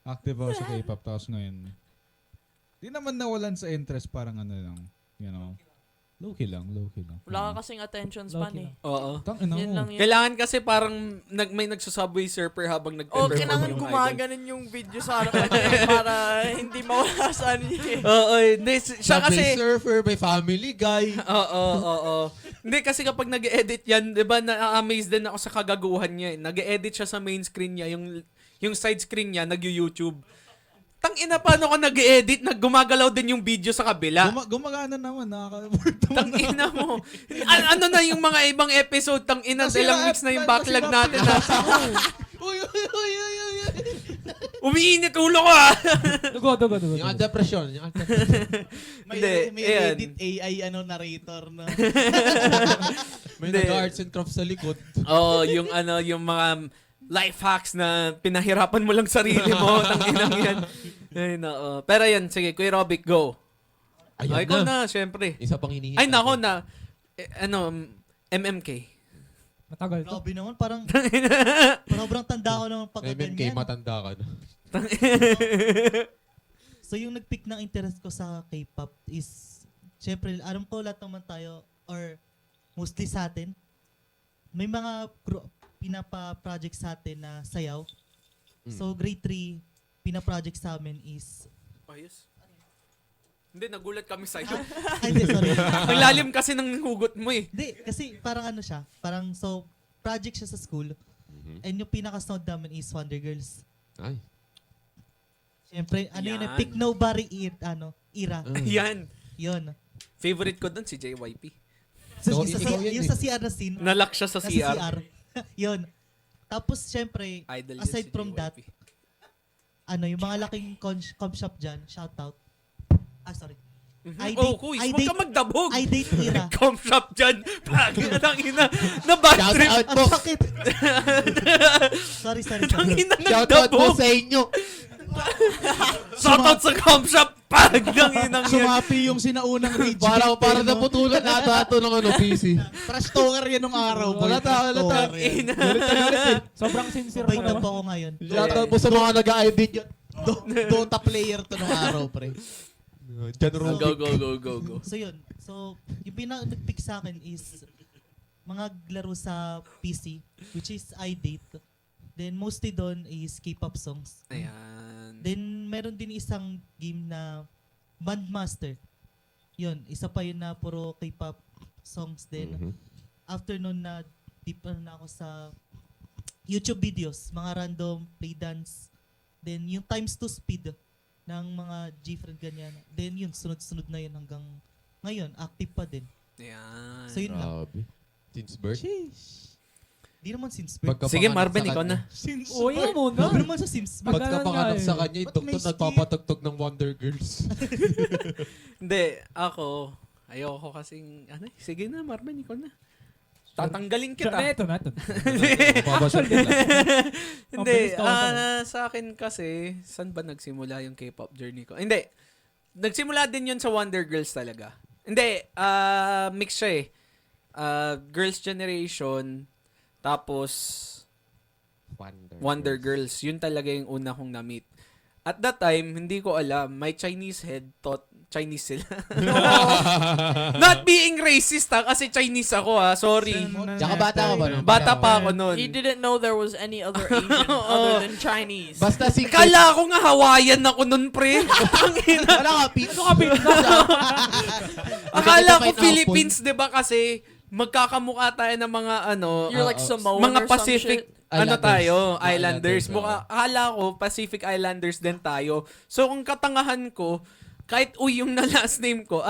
active ako sa K-pop. Tapos ngayon, di naman nawalan sa interest. Parang ano lang, you know, low-key lang. Wala ka kasing attention span Low-key eh. Oo. Tangina Yan mo. lang yun. Kailangan kasi parang may nagsasubway surfer habang nag-perform Kailangan yung idol. gumaganon yung video sa harapan niya para hindi mawala sa ano niya eh. Oo, hindi. Siya kasi... surfer, may family guy. Oo. Hindi kasi kapag nag-edit yan, di ba, na-amaze din ako sa kagaguhan niya. Nag-edit siya sa main screen niya. Yung side screen niya, nag-YouTube. Tangina, paano ko nag-edit? Naggumagalaw din yung video sa kabila. Gumagana naman. Nakaka-work naman. Tangina mo. Ano na yung mga ibang episode? Tangina, Nasira ilang weeks na yung at- backlog nasira natin. Uy. Umiinit ulo ko Dugo. Yung depression. May, Hindi, may ayan. Reddit AI narrator na. May Hindi. nag-arts and crafts sa likod. Oo, yung mga life hacks na pinahirapan mo lang sarili mo. Tanginang yan. Ay, no. Pero yan, sige, Kuya Robic, go. Ay, ikaw na, syempre. Isa pang hinihingi. Ay, nako na. MMK. Matagal to. Grabe naman, parang sobrang tanda ko naman pag MMK, ganyan. matanda ka na. So yung nag-pick ng interest ko sa K-pop is, syempre, alam ko lahat naman tayo, or mostly sa atin, may mga pinapa-project sa atin na sayaw. So grade 3, pina-project sa amin is, Ayos. Hindi, nagulat kami sa'yo. ay hindi, sorry. Ang lalim kasi ng hugot mo eh. Hindi, kasi parang ano siya, parang so, project siya sa school, and yung pinaka-sound namin is Wonder Girls. Ay. Siyempre, ano yun, Yan. pick nobody era. Yan. Yun. Favorite ko dun si JYP. So, So, yung, ikaw yan yung eh. sa CR na scene, Nalock siya sa nasa CR. CR. Yun. Tapos, syempre, Idol yun aside si from JYP. that, yung mga laking comp shop dyan, shout out. Sorry. I Oh, date- kuis, I huwag ka date- magdabog. I date era. Com shop dyan. Pagkatang ina. Na-bad Shout trip. out mo. Bakit? sorry. Ang ina Shout out mo nagdabog. sa inyo. Shout out sa com shop. Pagkatang inang yan. Sumapi yung sinaunang rage. Para naputulan ata ito ng PC. Trash talker yan nung araw. boy. Trash talker yan. Ina. Sobrang sincere Sabay mo na naman. po ako ngayon. Shout out mo sa mga nag-edit dyan. Dota player to nung araw, pre. Jan Go. So yun. So, yung nag-pick sa akin is mga laro sa PC, which is iDate. Then mostly doon is K-pop songs. Ayan. Then meron din isang game na Bandmaster. Yun, isa pa yun na puro K-pop songs din. After nun na deep na ako sa YouTube videos, mga random play dance. Then yung times 2 speed ng mga G-friend ganyan. Then yun, sunod-sunod na yun hanggang ngayon, active pa din. Yan. So yun lang. Grabe. Since birth? Sheesh. Di naman since birth. Sige, Marvin, ikaw na. Since Uy, birth. mo na. Grabe naman sa since birth. Pagkapanganak sa kanya, yung Ba't may doktor nagpapatugtog ng Wonder Girls. Hindi, ako, ayoko kasing, sige na, Marvin, ikaw na. Tatanggalin kita. Ito na. Mabasal ka lang. Hindi, Mabilis ka sa akin kasi, saan ba nagsimula yung K-pop journey ko? Hindi, nagsimula din yun sa Wonder Girls talaga. Hindi, mix siya eh. Girls' Generation, tapos Wonder Girls. Yun talaga yung una kong na-meet. At that time, hindi ko alam, my Chinese head thought Chinese sila. Not being racist kasi Chinese ako sorry. Tsaka bata ka ba nun? Bata pa ako nun. He didn't know there was any other Asian other than Chinese. Basta si Kala ko nga Hawaiian ako nun, pre. Tangina. Wala ka, Pete. Akala ko May Philippines, 'di ba kasi magkakamukha tayo ng mga You're like Samoan mga or some Pacific shit. tayo, Islanders. Islanders. Oo. Mukha akala ko Pacific Islanders din tayo. So kung katangahan ko, kahit yung na last name ko,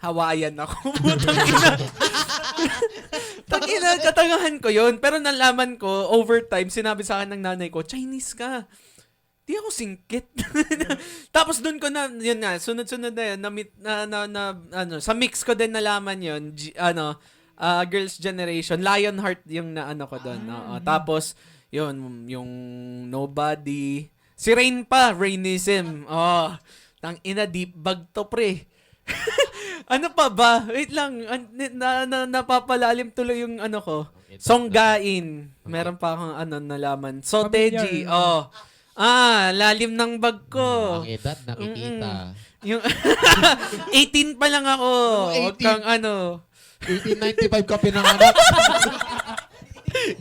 Hawaiian ako. Tangina, katangahan ko 'yon. Pero nalaman ko over time, sinabi sa akin ng nanay ko, Chinese ka. Di ako singkit. Tapos doon ko na, yun nga, sunod-sunod na yun, sa mix ko din nalaman yun, Girls' Generation, Lionheart yung naano ko doon. Tapos, yun, yung Nobody. Si Rain pa, Rainism. Tang ina, deep bag to, pre. Ano pa ba? Wait lang, napapalalim tuloy yung ano ko. Songgain. Meron pa akong nalaman. Soteji. Lalim ng bag ko. Ang edad, nakikita. Yung 18 pa lang ako. Huwag kang 1895 ka pinanganak.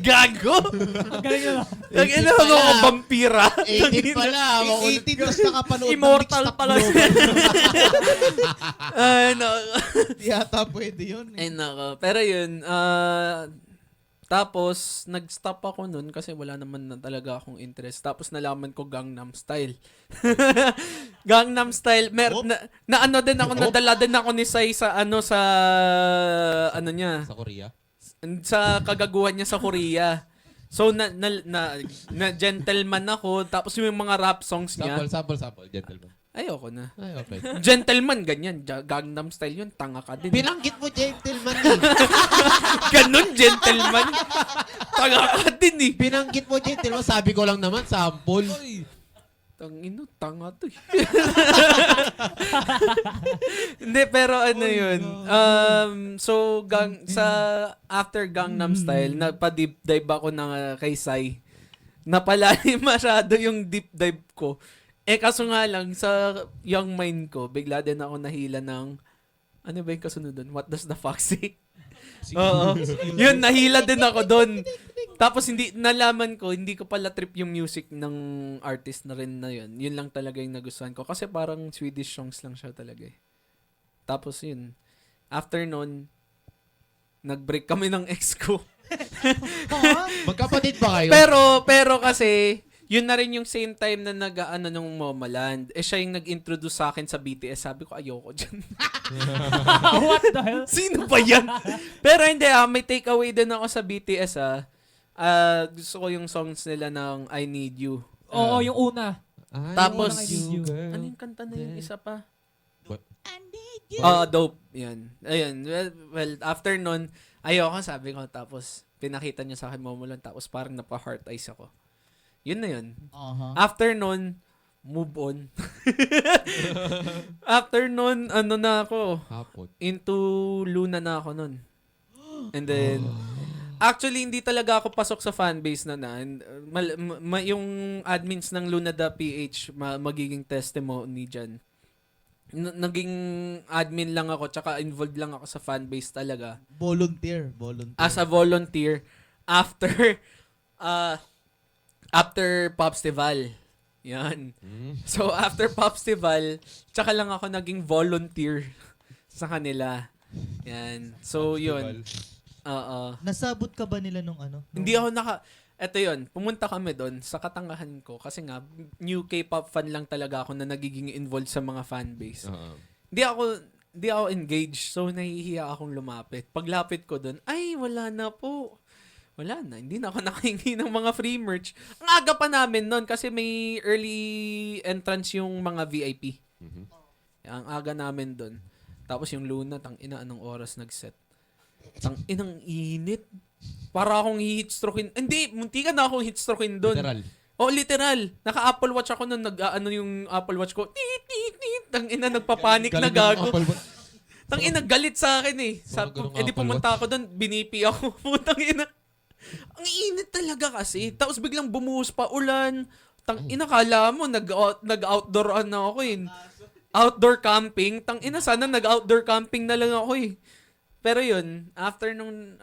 Gago. Ang galing na. Tangina mo ako, vampira. 18 pala. 18 tapos nakapanood Immortal ng pala Mixed Up Ay, no. Global. Yata pwede yun. Ay, nako. Pero yun, tapos, nag-stop ako nun kasi wala naman na talaga akong interest. Tapos, nalaman ko Gangnam Style. Gangnam Style. Na din ako, nadala din ako ni Sai sa niya. Sa Korea? Sa kagaguhan niya sa Korea. So, na gentleman ako. Tapos, yung mga rap songs niya. Sample, gentleman. Ayoko na. Ay, okay. Gentleman, ganyan. Gangnam Style yun. Tanga ka din. Binanggit mo gentleman Ganon, gentleman. Tanga ka din eh. Binanggit mo gentleman. Sabi ko lang naman, sample. Tangino, tanga to eh. Hindi, pero yun. So, after Gangnam Style, napa-deep dive ako kay Sai. Napalalim masyado yung deep dive ko. Kaso nga lang, sa young mind ko, bigla din ako nahila ng, ano ba yung kasunod doon? What does the fox say? Oo. Yun, nahila din ako doon. Tapos nalaman ko, hindi ko pala trip yung music ng artist na rin na yun. Yun lang talaga yung nagustuhan ko. Kasi parang Swedish songs lang siya talaga eh. Tapos yun. After nun, nag-break kami ng ex ko. Magkapatid ba kayo? Pero kasi, yun na rin yung same time na nung Momoland. Siya yung nag-introduce sa akin sa BTS. Sabi ko, ayoko dyan. What the hell? Sino ba yan? Pero hindi, may takeaway din ako sa BTS, gusto ko yung songs nila ng I Need You. Oo, yung una. Tapos, I Need You. ano yung kanta na yung isa pa? I need you. Dope. Yan. Ayun. Well, after nun, ayoko, sabi ko. Tapos, pinakita niya sa akin Momoland. Tapos, parang napa-heart eyes ako. Yun na yun. After nun, move on. After nun, na ako. Hapon. Into Luna na ako nun. And then, actually, hindi talaga ako pasok sa fanbase na. And, yung admins ng Luna.ph, magiging testimony dyan. Naging admin lang ako, tsaka involved lang ako sa fanbase talaga. Volunteer. As a volunteer, after Popstival. Yan. So, after Popstival, tsaka lang ako naging volunteer sa kanila. Yan. So, yun. Nasabot ka ba nila nung ano? Hindi ako eto yun, pumunta kami doon sa katangahan ko kasi nga, new K-pop fan lang talaga ako na nagiging involved sa mga fanbase. Di ako engaged, so nahihiya akong lumapit. Paglapit ko doon, ay, wala na po. Wala na, hindi na ako nakahingi ng mga free merch. Ang aga pa namin noon kasi may early entrance yung mga VIP. Ang aga namin doon. Tapos yung Luna, tang-ina, anong oras nag-set? Tang-inang init. Para akong heatstrokein. Hindi, muntikan na akong heatstrokein doon. Literal. Oh, literal. Naka-Apple Watch ako noon. Nag-ano yung Apple Watch ko. Tit, tit, tit. Tang-ina, nagpapanik na gago. Tang-ina, galit sa akin eh. Ganun Di Apple pumunta ako doon. Binipi ako. Putang-ina. Ang init talaga kasi. Tapos biglang bumuhos pa ulan. Tang-ina, kala mo, nag-outdoor ako eh. Outdoor camping. Tang-ina, sana nag-outdoor camping na lang ako eh. Pero yun, after nung,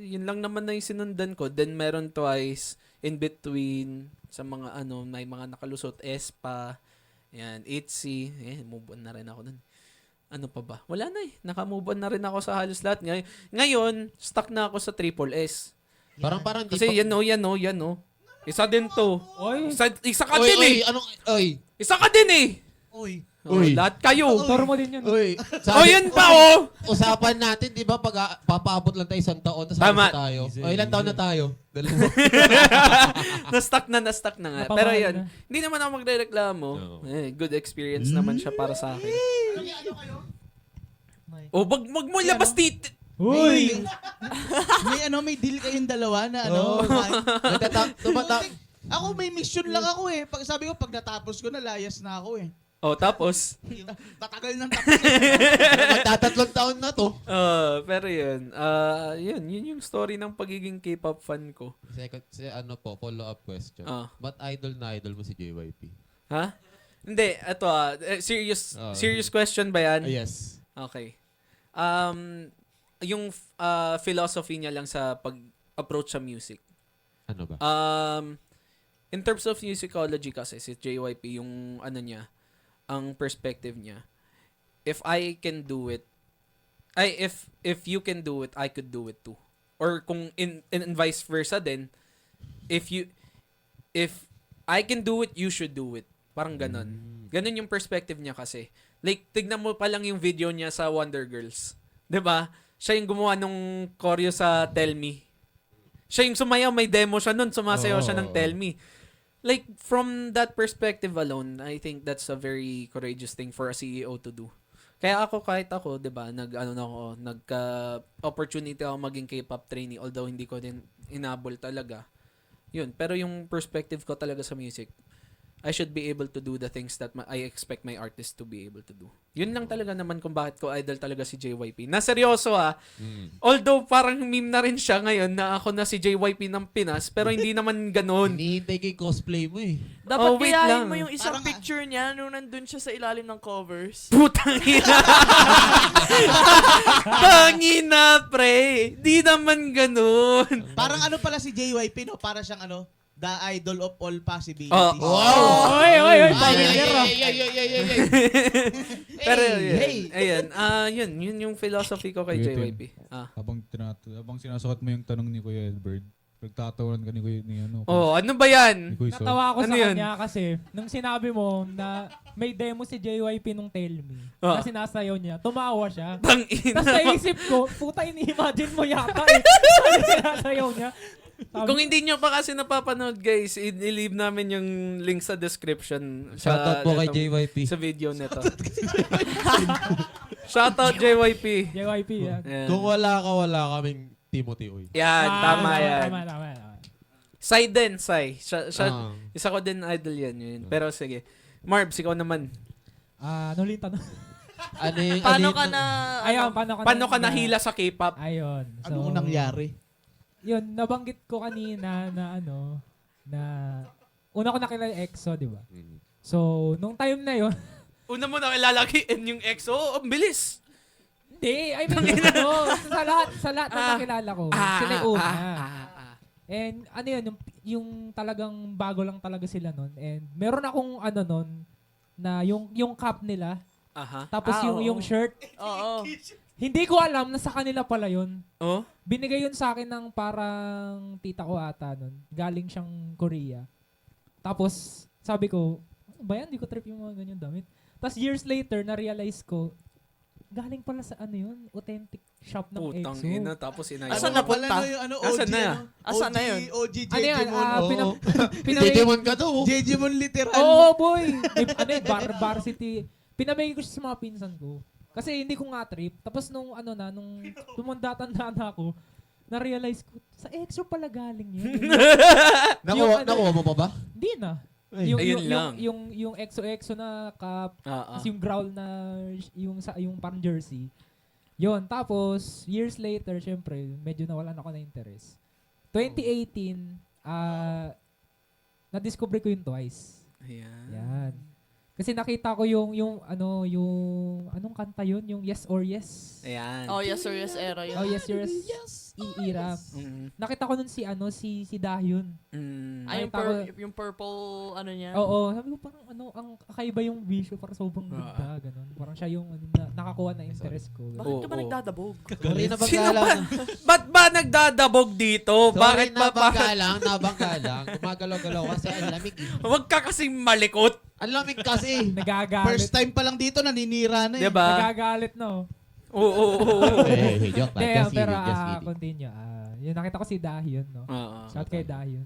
yun lang naman na yung sinundan ko. Then meron twice, in between, sa mga may mga nakalusot, Espa, yan, Itzy, move on na rin ako dun. Ano pa ba? Wala na eh. Naka-move on na rin ako sa halos lahat. Ngayon, stuck na ako sa Triple S. Parang Kasi yan o. Isa din to. Oy, Isa ka din eh. Isa ka din eh. Oy. Lahat kayo. motor mo din yun. Yun pa oh. Usapan natin, di ba, pag papaabot lang tayo isang taon, tapos Tama. tayo. Ilang taon na tayo? Na-stuck na nga. Napamahal Pero yun, na. hindi naman ako magrereklamo. Good experience naman siya para sa akin. Oh, wag mo labas tit. Uy! May deal kayong dalawa na Ako may mission lang ako eh. Sabi ko, pag natapos ko na, layas na ako eh. Oh, tapos? Tatagal ng tapos. Magtatatlong taon na to. Pero yun. Yun yung story ng pagiging K-pop fan ko. Second, follow-up question. Ba't idol mo si JYP? Ha? Hindi, ito serious question ba yan? Yes. Okay. Yung philosophy niya lang sa pag-approach sa music. Ano ba? In terms of musicology kasi, si JYP, yung niya, ang perspective niya, if I can do it, if you can do it, I could do it too. Or kung in vice versa din, if I can do it, you should do it. Parang ganon. Ganon yung perspective niya kasi. Like, tignan mo pa lang yung video niya sa Wonder Girls. 'Di ba? Siya yung gumawa nung choreo sa Tell Me. Siya yung sumayaw, may demo siya nun, sumasayaw siya ng Tell Me. Like, from that perspective alone, I think that's a very courageous thing for a CEO to do. Kaya kahit ako, 'di ba, nagka-opportunity ako maging K-pop trainee, although hindi ko din inabol talaga. Yun, pero yung perspective ko talaga sa music, I should be able to do the things that I expect my artist to be able to do. Yun lang talaga naman kung bakit ko idol talaga si JYP. Na seryoso Although parang meme na rin siya ngayon na ako na si JYP ng Pinas, pero hindi naman ganun. Hinihintay kay cosplay mo eh. Dapat wait kayahin lang. mo yung isang Parang, picture niya nung nandun siya sa ilalim ng covers. Putang ina. Tangina, pre. Di naman ganun. Parang pala si JYP, no? Para siyang the idol of all possibilities. Wow! Oy, familiar ah. Pero yun yung philosophy ko kay Kuya Tim. JYP. Habang sinasukat mo yung tanong ni Kuya Edward, nagtatawanan ka ni Kuya Ano ba yan? ni Kuya Sol. Natawa ako Ano sa yun? kanya kasi nung sinabi mo na may demo si JYP nung Tell Me na sinasayaw niya, tumawa siya. Tangina. Tapos naisip ko, puta, ini-imagine mo yata eh. Ano sinasayaw niya? Kung hindi nyo pa kasi napapanood, guys, i-leave namin yung link sa description. Shoutout po kay JYP. Sa video nito. Shoutout JYP. JYP yan. Ayan. Kung wala kaming Timothy Uy. Yan, tama yan. Tama. Sai din, Sai. Isa ko din idol yan. Pero sige. Marbs, ikaw naman. Ano ulit tanong? Paano ka na... Ayun, Paano ka nahila sa K-pop? Ayun. Ano nangyari? Yun, nabanggit ko kanina na una ko nakilala yung EXO, di ba? So, nung time na yun, Una mo nakilala kay yung EXO, ang bilis. hindi, I mean, sa lahat na nakilala ko, sila yung una. And yung talagang bago lang talaga sila nun. And meron akong nun, na yung cap nila, Aha. tapos yung shirt, Oo. Hindi ko alam na sa kanila pala yun. Oh? Binigay yun sa akin ng parang tita ko ata nun. Galing siyang Korea. Tapos, sabi ko, ano ba yan? Hindi ko trip yung mga ganyan damit. Tapos years later, na-realize ko, galing pala sa ano yun, authentic shop ng Putang EXO. ina, tapos inayos. Asan Ano na pala punta? no, yung ano, Asan OG, na? ano? Asan na yun? OG Ano yan? Jejemon. Digimon ka daw. Jejemon literal. Oo, boy! Ano yun, varsity. Pinamigay ko siya sa mga pinsan ko. Kasi hindi ko nga trip. Tapos nung tumanda-tanda na ako, na-realize ko, sa EXO pala galing yun. Nakuha mo pa ba? Hindi na. Ayun lang. Yung EXO-EXO na cup, Ah, tapos yung growl na yung parang jersey. Yun, tapos years later, syempre, medyo nawalan ako na interest. 2018, na-discover ko yung Twice. Ayan. Yan. Kasi nakita ko yung anong kanta yun? Yung Yes or Yes. Ayan. Oh, yes sir, yes era yun. Oh, Yes or Yes. Era. Mm. Nakita ko nun si Dahyun. Mm. Ay, Nakita yung purple, ano niya. Oo, sabi ko parang ang kakaiba yung visual, parang sobrang ganda, ganun. Parang siya yung nakakuha na interest ko. Bakit Oo, ka ba oo. nagdadabog? Sino ba? Ba't ba nagdadabog dito? Bakit ba? Nabangga lang. Gumagalaw-galaw kasi ang lamig. Huwag ka kasing malikot. Ang lamig kasi. Nagagalit. First time pa lang dito, naninira na eh. Diba? Nagagalit, no? Oo. Hey, joke lang. Hindi, Just pero kidding, just kidding. continue. Yun, nakita ko si Dahyun, no? Oo. Shout kay Dahyun.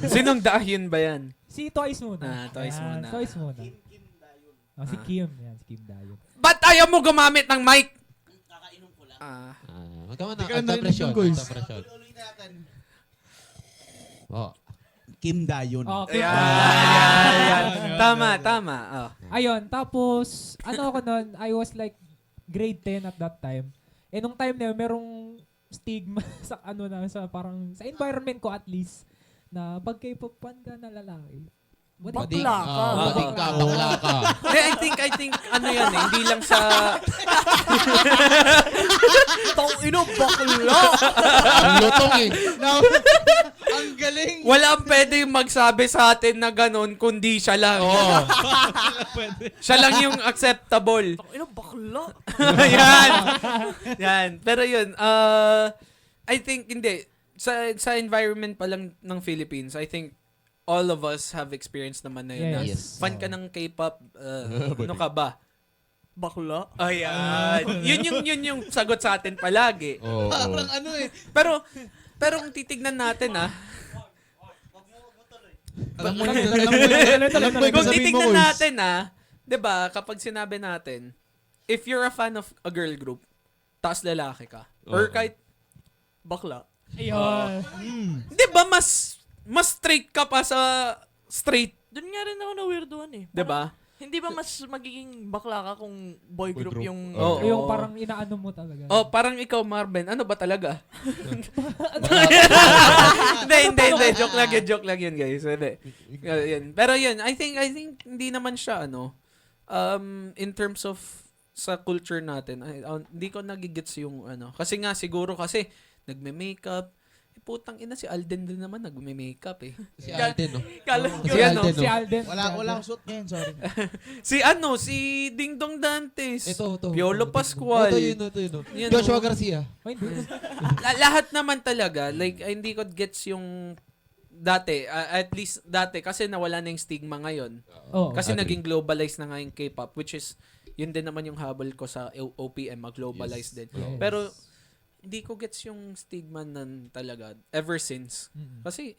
Sinong Dahyun ba yan? Si Twice muna. Twice Ayan, muna. Twice muna. Oh, si Kim. Yan, si Kim Dahyun. Ba't ayaw mo gumamit ng mic? Kakainom ko lang. Magkaman na. Hindi ka Alta narinig presyon. yung voice. Alta presyon. Tuloy natin. Oh. Kim Dayon. Oh, Kim. Ayan. Tama. Oh. Ayun, tapos, ako nun, I was like grade 10 at that time. Nung time na yun, merong stigma sa sa parang, sa environment ko at least, na pag K-pop fan ka na lalaki. Bakla ka. Bading ka, bakla ka. Hindi, I think, ano yan eh, hindi lang sa, Tong ino, bakla! Ang lutong eh. Ang galing. walang pwede magsabi sa atin na ganun, kundi siya lang. Siya lang yung acceptable. Tong ino, bakla! Yan. Pero yun, I think, hindi, sa environment pa lang ng Philippines, I think, all of us have experienced naman na yun. na Yes. Fan ka ng K-pop, ano ka ba? Bakla? Ayan. yun yung sagot sa atin palagi. Oo. Parang ano eh. Pero kung titignan natin kung titignan natin 'di ba, kapag sinabi natin, if you're a fan of a girl group, taas lalaki ka. Or Oo. kahit, Bakla. Ayun. 'di ba, mas straight ka pa sa straight, Doon nga rin ako na-weirdoan eh. 'di ba? Hindi ba mas magiging bakla ka kung boy group group. yung... Oo. Yung parang inaano mo talaga. Oh, parang ikaw, Marvin, ano ba talaga? Hindi. Joke lang yun, guys. Hindi. Yun. Pero yun, I think hindi naman siya, in terms of sa culture natin, hindi ko nagigets yung, kasi nga, siguro kasi, nagme-makeup, putang ina, si Alden din naman nagme-makeup eh. Si Alden, no? Kala Si Alden, Si no? Alden. Wala akong suit ngayon, sorry. Si Ding Dong Dantes. Ito. Piolo Pascual. Ito yun. Yan, Joshua oh. Garcia. Ay, hindi. Lahat naman talaga, like, hindi ko gets yung dati, at least dati, kasi nawala na yung stigma ngayon. Oo. Kasi Agree. naging globalized na nga yung K-pop, which is, yun din naman yung habol ko sa OPM, mag-globalize din. Yes. Pero, hindi ko gets yung stigma nan talaga, ever since. Mm. Kasi,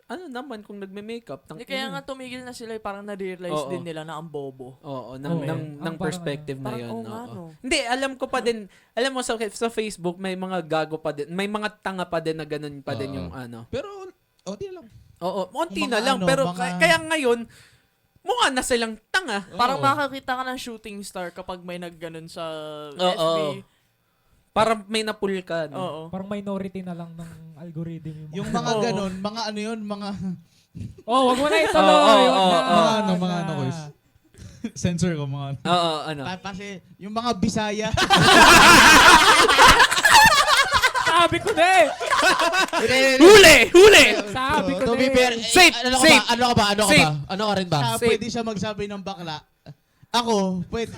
ano naman, kung nagme-makeup, Hindi, kaya nga tumigil na sila, parang na-realize Oo. din nila na ang bobo. Oo, Oo. ng Ang perspective na Parang, yun. oo nga, oo. no? Hindi, alam ko pa din, alam mo sa Facebook, may mga gago pa din, may mga tanga pa din na ganun pa din Oo. yung ano. Pero, di lang. Oo, konti Mga na lang, ano, pero mga- kaya ngayon, mukha na silang tanga. Parang Oo. makakita ka ng shooting star kapag may nagganon sa Oo. FB. Parang may napul ka. No? Oo. Parang minority na lang ng algorithm Yung mga Oo. ganon, mga ano yun, mga... wag mo na ituloy. Oo, wag oo, na. oo. Mga ano, quiz. Censor ko mga... Oo, ano. Kasi yung mga Bisaya. Sabi ko na eh. Huli! Sabi ko To na be fair, eh. Safe, ano safe. ka ba? Safe. Ano ka rin ba? Pwede siya magsabi ng bakla. Ako, pwede.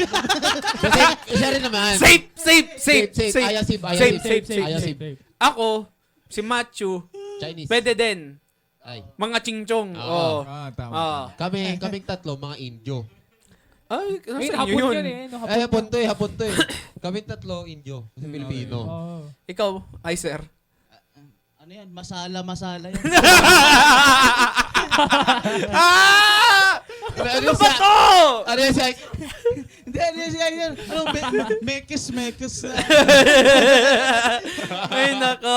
Kasi siya rin naman. Safe. Ayasib. Safe. Ako, si Matthew, Chinese. pwede din. Ay. Mga chingchong. Oo. Ah. Tama. Kaming tatlo, mga Indio. Ay, Ay, nasa hapon inyo yun yun. eh. No, Ay, hapon to eh. Kaming tatlo, Indio. Kasi Pilipino. Oh. Ikaw, ay sir. Ano yan? Masala yan. Ano ba to? Ano yun siya? Hindi, yan. Ano, mekes. Ay nako.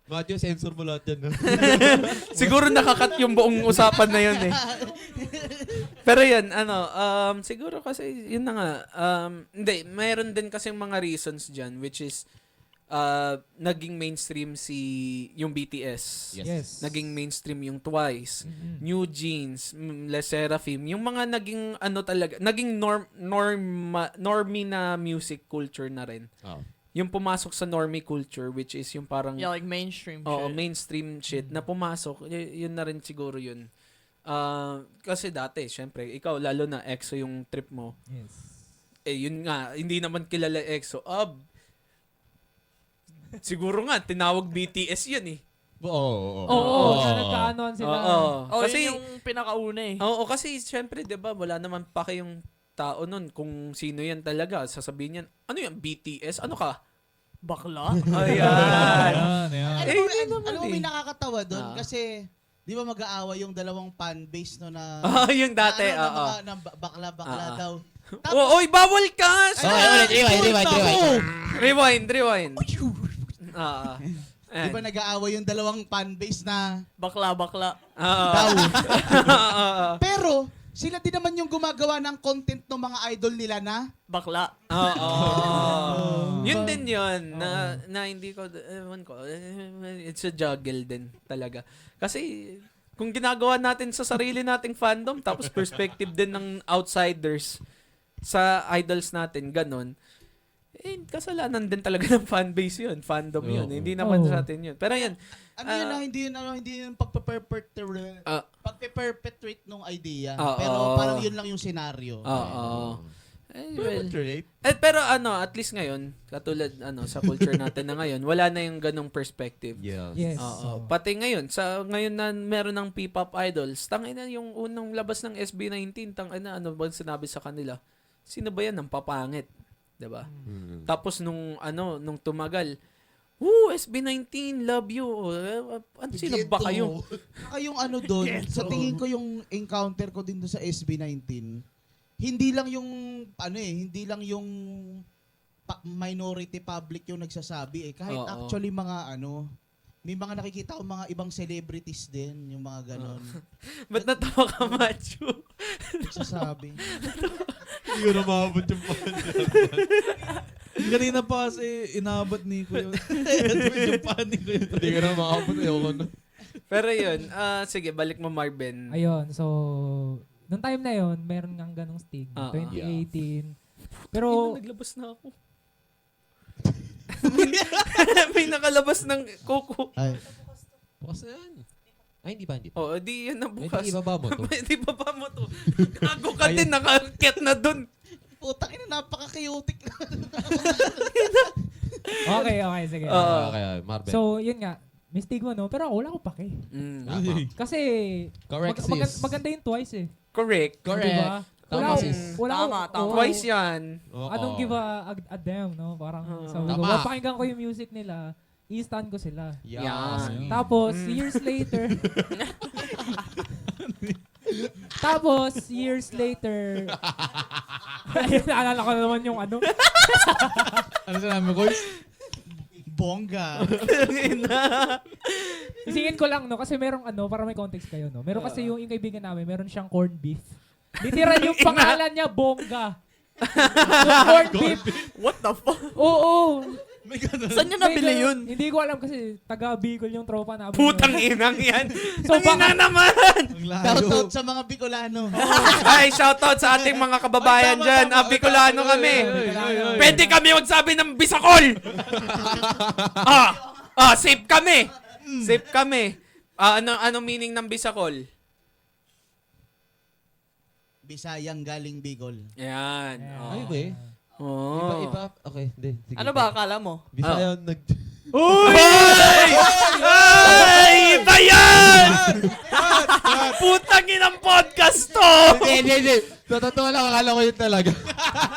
Matthew, sensor mo lahat yan. Siguro nakakat yung buong usapan na yun eh. Pero yun, siguro kasi, yun na nga, hindi, mayroon din kasi mga reasons dyan, which is, naging mainstream yung BTS. Yes. Naging mainstream yung Twice, New Jeans, Les Seraphim, yung mga naging, naging normie na music culture na rin. Oh. Yung pumasok sa normie culture, which is yung parang, Yeah, like mainstream oo, shit. mainstream shit na pumasok, yun na rin siguro yun. Kasi dati, syempre, ikaw, lalo na EXO yung trip mo. Yes. Yun nga, hindi naman kilala EXO. Siguro nga, tinawag BTS yun eh. Oo, nagkaanoan sila. Oh, Kasi, yun yung pinakauna eh. oo, kasi syempre, di ba, wala naman pa kayong tao nun kung sino yan talaga. Sasabihin yan, ano yan, BTS? Ano ka? Bakla? Ayan. Ayan. Alam mo, may nakakatawa doon kasi, di ba mag-aaway yung dalawang fan base no na... Yung dati, na, oo. na bakla daw. Oy, bawal ka! Rewind. Rewind. Di ba nag-aaway yung dalawang fan base na Bakla. daw. Pero, sila din naman yung gumagawa ng content ng mga idol nila na Bakla. Oo. Yun din yun. Na hindi ko, ewan ko, it's a juggle din talaga. Kasi, kung ginagawa natin sa sarili nating fandom, tapos perspective din ng outsiders sa idols natin, ganon, kasalanan din talaga ng fanbase yun, fandom yun. Hindi naman sa atin yun. Pero yun, hindi yun pagpe-perpetrate nung idea. Oo. Pero parang yun lang yung senaryo. oo. Pero at least ngayon, katulad sa culture natin na ngayon, wala na yung ganong perspective. Yes. Oo. Pati ngayon, ngayon na meron ng P-pop idols, tangina yung unang labas ng SB19, tangina ano ba sinabi sa kanila? Sino ba yan? Ang papangit. 'Di ba? Tapos nung tumagal, SB19, love you. Sino ba kayo? Saka yung doon, sa tingin ko yung encounter ko din doon sa SB19, hindi lang yung hindi lang yung minority public yung nagsasabi kahit Oo. actually mga may mga nakikita ko mga ibang celebrities din, yung mga ganon. Ba't natawa ka, Machu? Nagsasabi. Hindi ko na maabot yung Kanina pa kasi inabot ni Kuya. Medyo panic ko yun. Hindi ka na maabot. Ayoko na. Pero yun, sige, balik mo, Marvin. Ayun, so, nung time na yun, meron nga ganong stigma. 2018. Pero, Naglabas na ako. May nakalabas ng kuko. Ay. Bukas na yan. Ay, hindi ba? Oo, di yan na Ay, bukas. di ibaba mo to. Di ba mo to? Gago ka din, nakakit na dun. Putang ina, napaka-chaotic. okay, sige. Okay, Marvin. So, yun nga, may stigma, no? Pero wala ko pake. Tama. Kasi, Correct, sis. maganda yung Twice eh. Correct. Diba? Tama, Wala, sis. wala, Tama. Twice yan. Oo. I don't give a damn, no? Parang, sabi ko, Tama. mapakinggan ko yung music nila, i-stan ko sila. Yan. Tapos, years later, ayun, naalala ko na naman yung Ano sinabi ko? Bongga. Isingin ko lang, no? Kasi merong para may context kayo, no? Meron kasi yung kaibigan namin, meron siyang corned beef. Literal yung pangalan niya, Bongga. Yung corned beef. What the fuck? Oo. Saan niya nabili yun? Hindi ko alam kasi taga Bicol yung tropa namin. Putang inang yan. So, Ang ina naman. Shoutout sa mga Bicolano. Ay, shoutout sa ating mga kababayan dyan. Bicolano kami. Pwede kami magsabi ng Bisakol. Safe kami. Safe kami. Anong meaning ng Bisakol? Bisayang galing Bicol. Yan. Yeah. Ay, ba eh? Oh. Iba. Okay, hindi. Sige. Ano ba akala mo? Bisaya nag... Uy! Ay! Iba yan! Putang inang podcast to! Hindi. Sa totoo lang, akala ko yun talaga.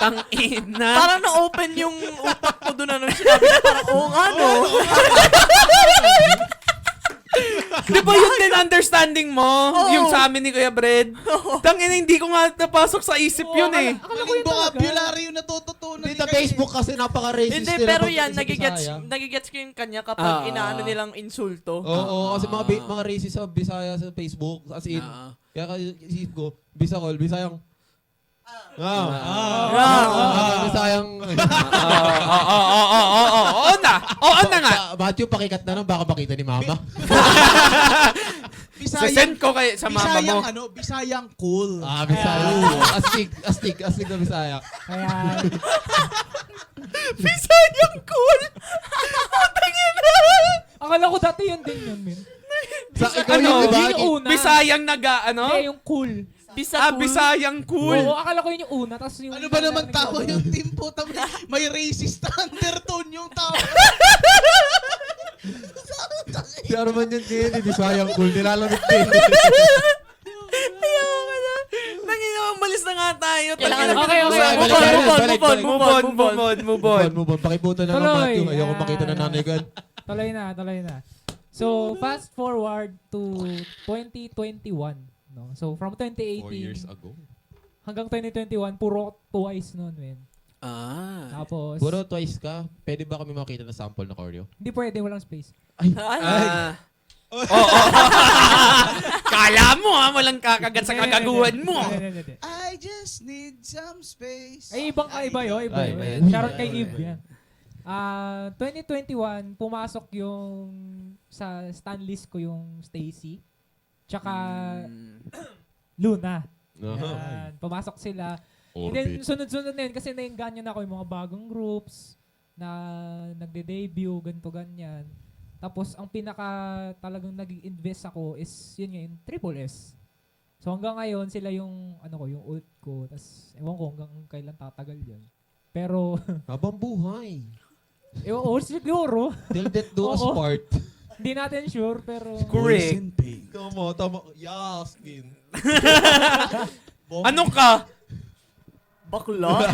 Tangina. Parang na-open yung utak ko doon ano sinabi na parang, oo nga no. Di ba yun din understanding mo? Yung sa amin ni Kuya Bred? Tangina, hindi ko nga napasok sa isip yun eh. Akala ko Yung yun talaga. vocabulary yung natututunan Dito ni Kyle. Facebook kasi napaka-racist Hindi, nila pero pag yan, sa Bisaya. nagigets ko yung kanya kapag inaano nilang insulto. Oo, kasi mga racist sa Bisaya sa Facebook. As in, kaya isip ko, Bisakol, Bisayang... Bisayang... Oo na nga. Matthew, pakikat na lang, baka makita ni Mama. Sasend ko kay sa mama mo. Bisayang cool. Bisaya. Astig na Bisaya. Kaya, Bisayang cool. akala ko dati yun din yun, men. Ikaw Ano? yun, diba? Yun yung una. Bisayang Hindi, yung cool. Bisayang cool. Oo, akala ko yun yung una. Tas yung Ano ba naman tao yung team po? May racist undertone yung tao. Si Arman yan din, Bisayang cool. Nilalamit din. Nangina, umalis na nga tayo. Kailangan Tangina, Okay. Move on. Pakibutan na lang, Tuloy. Matthew. Ayoko makita na nanay gan. Tuloy na. So, fast forward to 2021. No? So, from 2018 ago. hanggang 2021, puro twice noon, men. Tapos, Puro twice ka, pwede ba kami makita na sample na choreo? hindi pwede, walang space. Kala mo walang kakagat sa kagaguhan mo. Hindi. I just need some space. Ay, ibang iba yun. Iba Ay, yun. man. Shoutout kay Eve yan. 2021, pumasok yung sa Stanley's ko yung Stacy. Tsaka Luna. Yan. Pumasok sila. And then, sunod-sunod na yun kasi naingganyo na ako yung mga bagong groups na nagde-debut, ganito, ganyan. Tapos, ang pinaka talagang nag-invest ako is yun nga, yung Triple S. So, hanggang ngayon, sila yung, yung ult ko. Tapos, ewan ko hanggang kailan tatagal yun. Pero, Habang buhay. siguro. Till death do us Oo. part. Hindi natin sure, pero... Correct. Tama. Yasmin. Ano ka? Bakla.